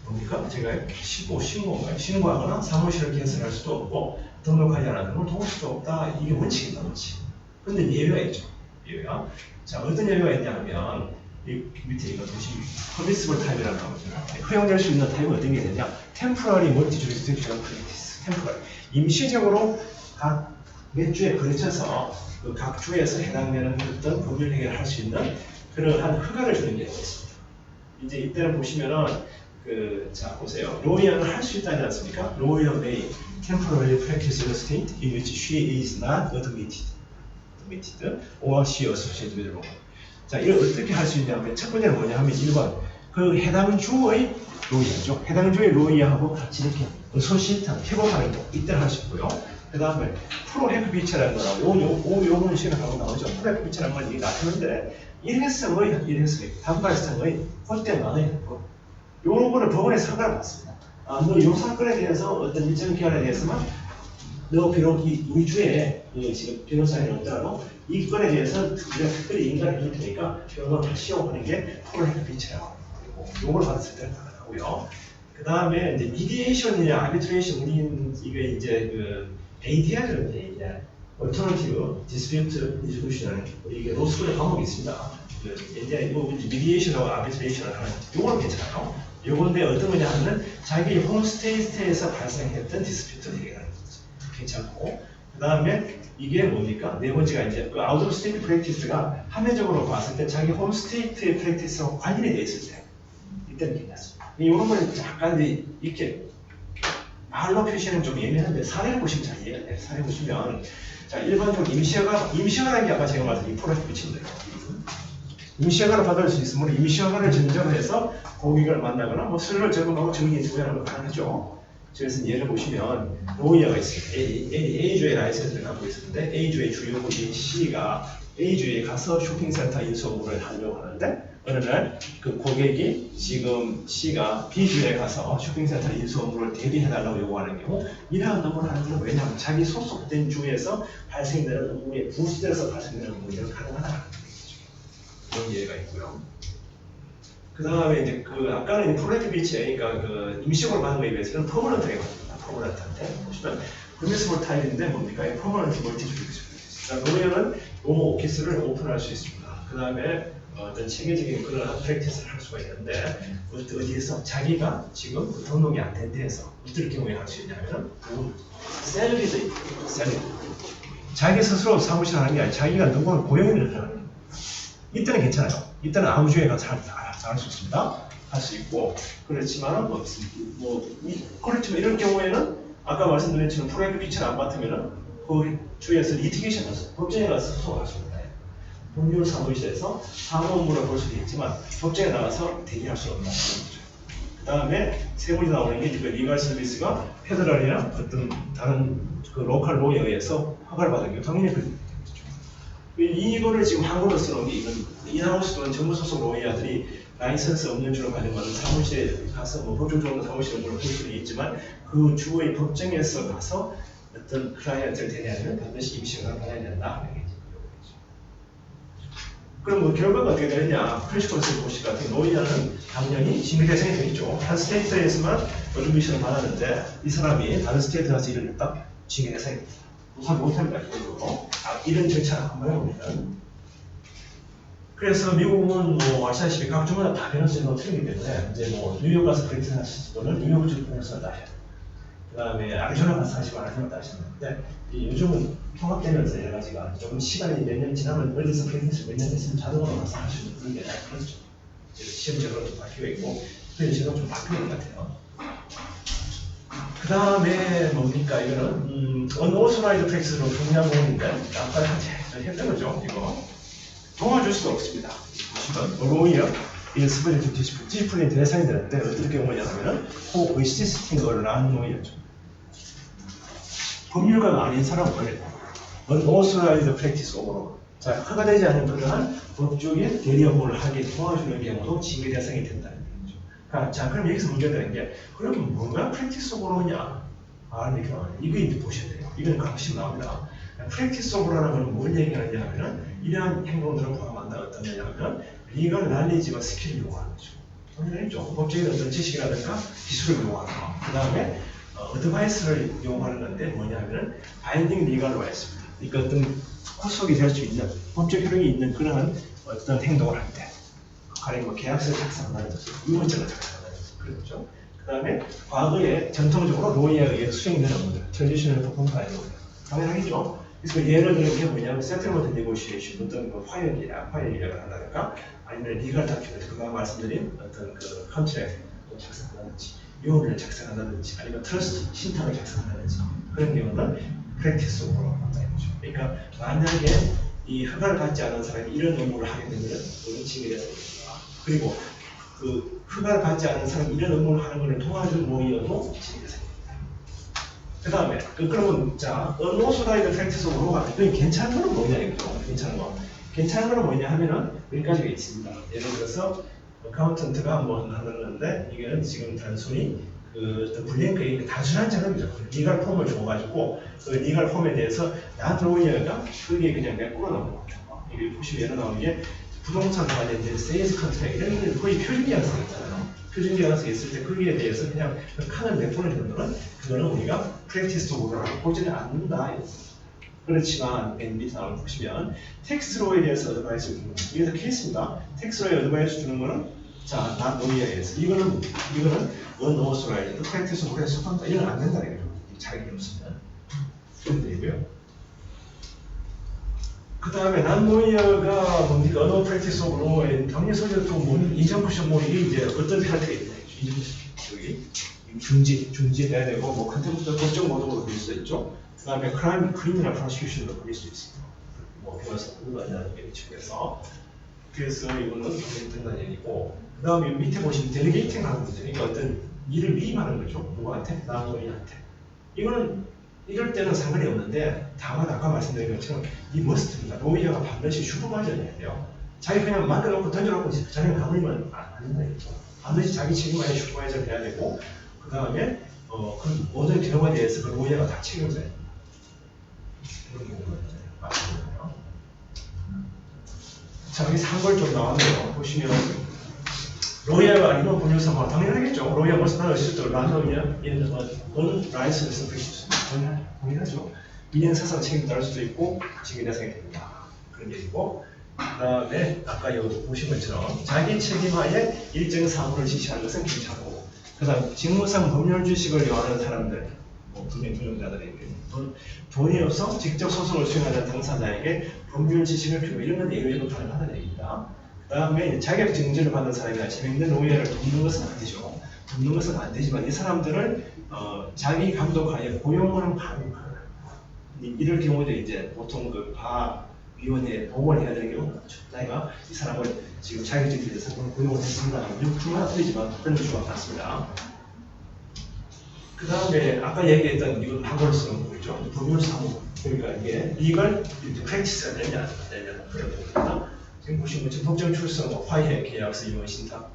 뭡니까? 제가 신고하거나 사무실을 개설할 수도 없고 등록하지 않은 걸 도울 수도 없다. 이게 원칙입니다. 원칙. 근데 예외가 있죠. 예외가. 자, 어떤 예외가 있냐면 이 밑에 이거 보시면 permissible 타입이라고 나오죠. 허용될 수 있는 타입은 어떤 게 되냐? temporary multi-jurisdictional practice. temporary. 임시적으로 각 몇 주에 걸쳐서 그 각 주에서 해당되는 어떤 법률 행위를 할 수 있는 그러한 허가를 주는 게 있습니다. 이제 이때는 보시면은 자 보세요. 로이어는 할 수 있다지 않습니까? Lawyer may temporarily practice in a state in which she is not admitted or she associated with law. 자, 이걸 어떻게 할 수 있냐면 첫 번째는 뭐냐 하면 1번 그 해당 주의 로이어죠. 해당 주의 로이어하고 같이 이렇게 소시탄 협업하는 거 이때 할 수 있고요. 그 다음에 프로헤크비체라는 거라고 요번 시간하고 나오죠. 프로헤크비체라는 건 이게 나타나는데 일회성의 단발성의 헛되만의 요거는 법원에 상가를 받습니다. 너 요 사건에 대해서 어떤 일정 기한에 대해서만 너 비록 우리 주에 지금 변호사인 없더라도 이 건에 대해서 우리가 특별히 인가를 해줄 테니까 변호를 하시오 하는 게 프로젝트 피치라고. 요걸 받았을 때는 가능하고요. 그 다음에 이제 미디에이션이나 아비트레이션 우리는 이게 이제 그 ADR은 이제 Alternative Dispute Resolution 이게 로스쿨의 과목이 있습니다. 이제 이거 미디에이션하고 아비트레이션을 하는 요거는 괜찮아요. 요건데 어떤 거냐 하면 자기 홈 스테이트에서 발생했던 디스퓨트를 얘기하는 거지. 괜찮고 그 다음에 이게 뭡니까? 네 번째가 이제 그 아웃 오브 스테이트 프랙티스가 합리적으로 봤을 때 자기 홈 스테이트의 프랙티스와 관련이 돼 있을 때 이때는 괜찮습니다. 이런 거는 약간 이렇게 말로 표시는 좀 예민한데 사례를 보시면 잘 이해가 돼요. 사례 보시면 자 일반적으로 임시허가라는 게 아까 제가 말씀 2%를 붙입니다. 임시허가를 받을 수 있으므로 임시허가를 전제로 해서 고객을 만나거나 뭐 서류를 제공하고 정리해 주는 걸 가능하죠. 그래서 예를 보시면 로이어가 있습니다. A주의 라이센스를 갖고 있었는데 A주의 주요국인 C가 A주에 가서 쇼핑센터 인수 업무를 하려고 하는데 어느 날 그 고객이 지금 C가 B주에 가서 쇼핑센터 인수 업무를 대리해달라고 요구하는 경우 이러한 업무를 하는 건 왜냐하면 자기 소속된 주에서 발생되는 업무에 부수돼서 발생되는 업무는 가능하다. 그런 예가 있고요. 그 다음에 이제 그 아까는 프로젝트 비치에 그러니까 그 임시적으로 받는 거에 비해서는 퍼머넌트에 받습니다. 퍼머넌트한테 보시면 permissible 타입인데 뭡니까? 퍼머넌트 멀티 주기습니다. 노예는 요 오피스를 오픈할 수 있습니다. 그 다음에 어떤 체계적인 그런 프랙티스를 할 수가 있는데 어디에서 자기가 지금 등록이 안 된 데에서 어떨 경우에 할 수 있냐면 셀리도 있고 셀리 자기 스스로 사무실 하는 게 아니라 자기가 누구를 고용을 하는 거예요. 이때는 괜찮아요. 이때는 아무 주에 가서 할 수 있습니다. 할 수 있고 그렇지만은 그렇지만 이런 경우에는 아까 말씀드린 것처럼 프로젝트 피치를 안 맡으면은 그 주에서 리티게이션 가서 법정에 가서 소송할 수 있다. 법률 사무실에서 사무 업무를 볼 수도 있지만 법정에 나가서 대기할 수 없다. 그 다음에 세 번째 나오는 게 그 리갈 서비스가 페더럴이나 어떤 다른 그 로컬 로에 의해서 허가를 받은 게 당연히 그렇죠. 이거를 지금 한국어로 쓰는 게 이건 인하우스 또는 정부소속 로이어들이 라이선스 없는 주로 가져가는 사무실에 가서 뭐 법정적으로 사무실 업무를 볼 수는 있지만 그 주의 법정에서 가서 어떤 클라이언트를 대리하면 반드시 임시허가를 받아야 된다. 그럼 뭐 결과가 어떻게 되느냐? 프레시코스 보시 같은 노이어는 당연히 징계 대상이 되겠죠. 한 스테이트에서만 어드미션을 받았는데 이 사람이 다른 스테이트 가서 일을 했다? 징계 대상이 됩니다. 우선 못합니다. 이런 절차를 한번 해보면 그래서 미국은 뭐 아시다시피 각 주마다 다 변호사가 틀리기 때문에 이제 뭐 뉴욕 가서 프랙티스 하실 분은 뉴욕 주 변호사를 따셔야 돼요. 그 다음에 아리조나 가서 하시면 아리조나 따셔야 되는데 요즘은 통합되면서 여러 가지가 조금 시간이 몇 년 지나면 어디서 프랙티스 몇 년 했으면 자동으로 가서 하시는 그런 게 그렇죠. 시험적으로 좀 바뀌고 있고 그래서 제가 좀 바뀌는 것 같아요. 그 다음에 뭡니까 이거는 언오소라이드 프랙티스로 중요한 부분인데 아까 했던 거죠 이거 도와줄 수가 없습니다. 보시면 로이어 일스브리트 디스플레이 대상이 되는데 어떤 경우냐면은 코의시스팅을 한 로이어죠. 법률가가 아닌 사람은 그래요. 언오소라이드 프랙티스 오버로 자 허가되지 않은 그러한 법조계 대리 업무를 하게 도와주는 경우도 징계 대상이 된다는 거죠. 자 그럼 여기서 문제가 되는 게 그럼 뭔가 프랙티스 오버로냐? 이거 이제 보셔야 돼요. 이건 가끔씩 나옵니다. 프랙티스 오버라는 건 뭘 얘기하느냐 하면은 이러한 행동들을 포함한다 어떤 거냐면 리걸 날리지와 스킬을 요구하는 거죠. 당연히죠. 법적인 어떤 지식이라든가 기술을 요구하는 거. 그 다음에 어드바이스를 요구하는 건데 뭐냐면은 바인딩 리걸로 했습니다. 그러니까 어떤 후속이 될 수 있는 법적 효력이 있는 그러한 어떤 행동을 할 때, 가령 뭐 계약서를 작성한다든지 유언장을 작성한다든지 그렇죠. 그 다음에 과거에 전통적으로 로이어에 의해 수행되는 업무들, 트랜지셔널 퍼포먼스가 아니고 당연하겠죠. 그래서 예를 들어 이게 뭐냐면 세틀먼트 네고시에이션 어떤 그 파일이라고 한다든가 아니면 리걸 다큐멘트 그가 말씀드린 어떤 그 컨트랙트 작성한다든지 유언을 작성한다든지 아니면 트러스트 신탁을 작성한다든지 그런 경우는 프랙티스로 한다는 거죠. 그러니까 만약에 이 허가를 받지 않은 사람이 이런 업무를 하게 되면 그건 징계가 됩니다. 그리고 그 허가를 받지 않은 사람이 이런 업무를 하는 것을 도와준 모의어도 징계가 됩니다. 그 다음에 그러면 자 언오소라이드 프랙티스로 가면 이건 괜찮은 거는 뭐냐 이거죠. 괜찮은 거. 괜찮은 거는 뭐냐 하면은 여기까지가 있습니다. 예를 들어서 어카운턴트가 뭐 하는데 이게는 지금 단순히 그 블랭크의 단순한 작업이죠. 리갈 폼을 줘가지고 그 리갈 폼에 대해서 나 로이어가 거기에 그냥 메꾸어 놓은 거예요. 여기 보시면 예로 나오는 게 부동산 관련된 세일즈 컨트랙 이런 게 거의 표준 계약서 있잖아요. 표준 계약서 있을 때 거기에 대해서 그냥 그 칸을 메꾸는 정도는 그거는 우리가 프랙티스 도구라고 보지는 않는다. 그렇지만 맨 밑에 나오는 거 보시면 텍스트로에 대해서 어드바이스 주는 거 이게 다 케이스입니다. 텍스트로에 어드바이스 주는 거는 자, 나 노이어에서 이거는 언어스라이드 프랙티스 도구에 속한다. 이건 안 된다 이거죠. 자격이 없으면 그럼 되고요. 그 다음에 난 노이어가 뭡니까 언어 프랙티스로 당연히 소리가 또 인정쿠션 뭐 이게 이제 어떤 편태가 있나 여기 중지돼야 되고 뭐 컨텐츠 법정 모독으로 볼 수 있죠. 그 다음에 크리미널 프로시큐션으로 불릴 수 있습니다. 뭐 변호사 공부하자는 게 측에서 그래서 이거는 굉장한 얘기고 그 다음에 밑에 보시면 델리게이팅 하는 거죠. 그러니까 어떤 일을 위임하는 거죠. 누구한테? 나 노이한테. 이거는 이럴 때는 상관이 없는데 다만 아까 말씀드린 것처럼 이 머스트입니다. 노이어가 반드시 슈퍼바이저해야 돼요. 자기 그냥 만들어놓고 던져놓고 자기가 가버리면 안 된다니까. 반드시 자기 책임 안에 슈퍼바이저를 해야 되고 그 다음에 그 모든 경우에 대해서 그 노이어가 다 책임져야 돼요. 그런 경우가 있잖아요. 자, 여기 산걸 좀 나왔네요. 보시면 로이어가 아니면 법률사고 당연하겠죠. 로이어 머스트는 실제로 란노이어 이런 라이선스 쓸 수 있습니다. 동일하죠. 2년 사상 책임 따를 수도 있고 직위 대상이 됩니다. 그런 얘기고 그 다음에 아까 여기 보신 것처럼 자기 책임하에 일정 사무를 지시하는 것은 괜찮고 그 다음 직무상 법률 지식을 요하는 사람들 뭐 분명 조정자들에게 돈이 없어 직접 소송을 수행하는 당사자에게 법률 지식을 주고 이런 건 예외로 가능하다는 얘기입니다. 그 다음에 자격 증진을 받는 사람이나 진행된 노예를 돕는 것은 안 되죠. 돕는 것은 안 되지만 이 사람들을 자기 감독하에 고용을 하는 이럴 경우도 이제 보통 그 위원회에 보고를 해야 되는 경우가 많죠. 자기가 이 사람을 지금 자격 증진에 대해서 고용을 했습니다. 주마다 틀리지만 그런 주마다 같습니다. 그 다음에 아까 얘기했던 이건 한국어로 쓰는 거죠. 법률사무 그러니까 이게 이걸 프랙티스가 되냐 안 되냐 그런 겁니다. 지금 보시면 지금 법정 출석, 화해, 계약서, 임원 신탁,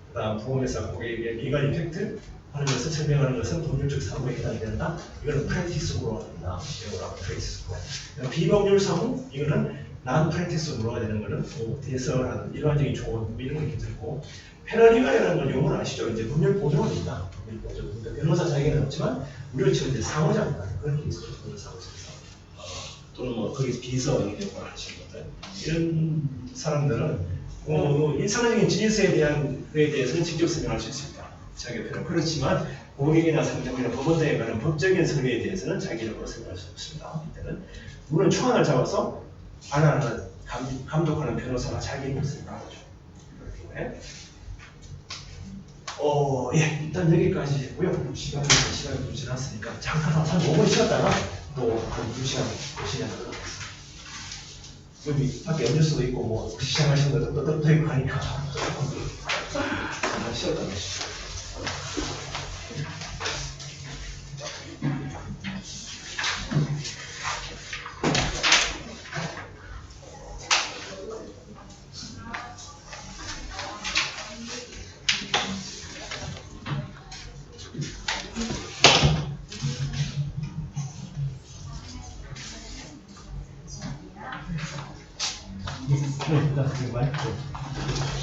그다음 보험회사 고객에게 리갈 이펙트 하는 것을 설명하는 것은 법률적 사무에 해당이 된다. 이거는 프랙티스로 합니다. 영어로 프랙티스로. 비법률 사무 이거는 난 프랙티스로 되는 거는 뭐 대서라는 일반적인 조언 이런 거 이렇게 들고 패러리갈이라는 건 용어는 아시죠? 이제 법률 보조원입니다. 법률 보조. 그러니까 변호사 자격은 없지만 우리가 지금 이제 사무장이다. 그런 게 있어요. 변호사무소에서. 또는 뭐 거기서 비서원이 되고 하시는 것들 이런 사람들은 일상적인 진술에 대한 거에 대해서는 직접 설명할 수 있습니다. 자기 표현. 그렇지만 고객이나 상대방이나 법원장에 관한 법적인 설명에 대해서는 자기 이름으로 설명할 수 없습니다. 이때는 물론 초안을 잡아서 안하는 감독하는 변호사가 자기 이름을 설명하죠. 그럴 경우에 예, 일단 여기까지 했고요. 시간이 좀 지났으니까 잠깐 한 5분 쉬었다가 또 한 2시간 하도록 하겠습니다. 여기 밖에 음료수도 있고 뭐 시장하시는 것도 또 있고 하니까 잠깐 쉬었다 가시죠. 네, 일단 마이크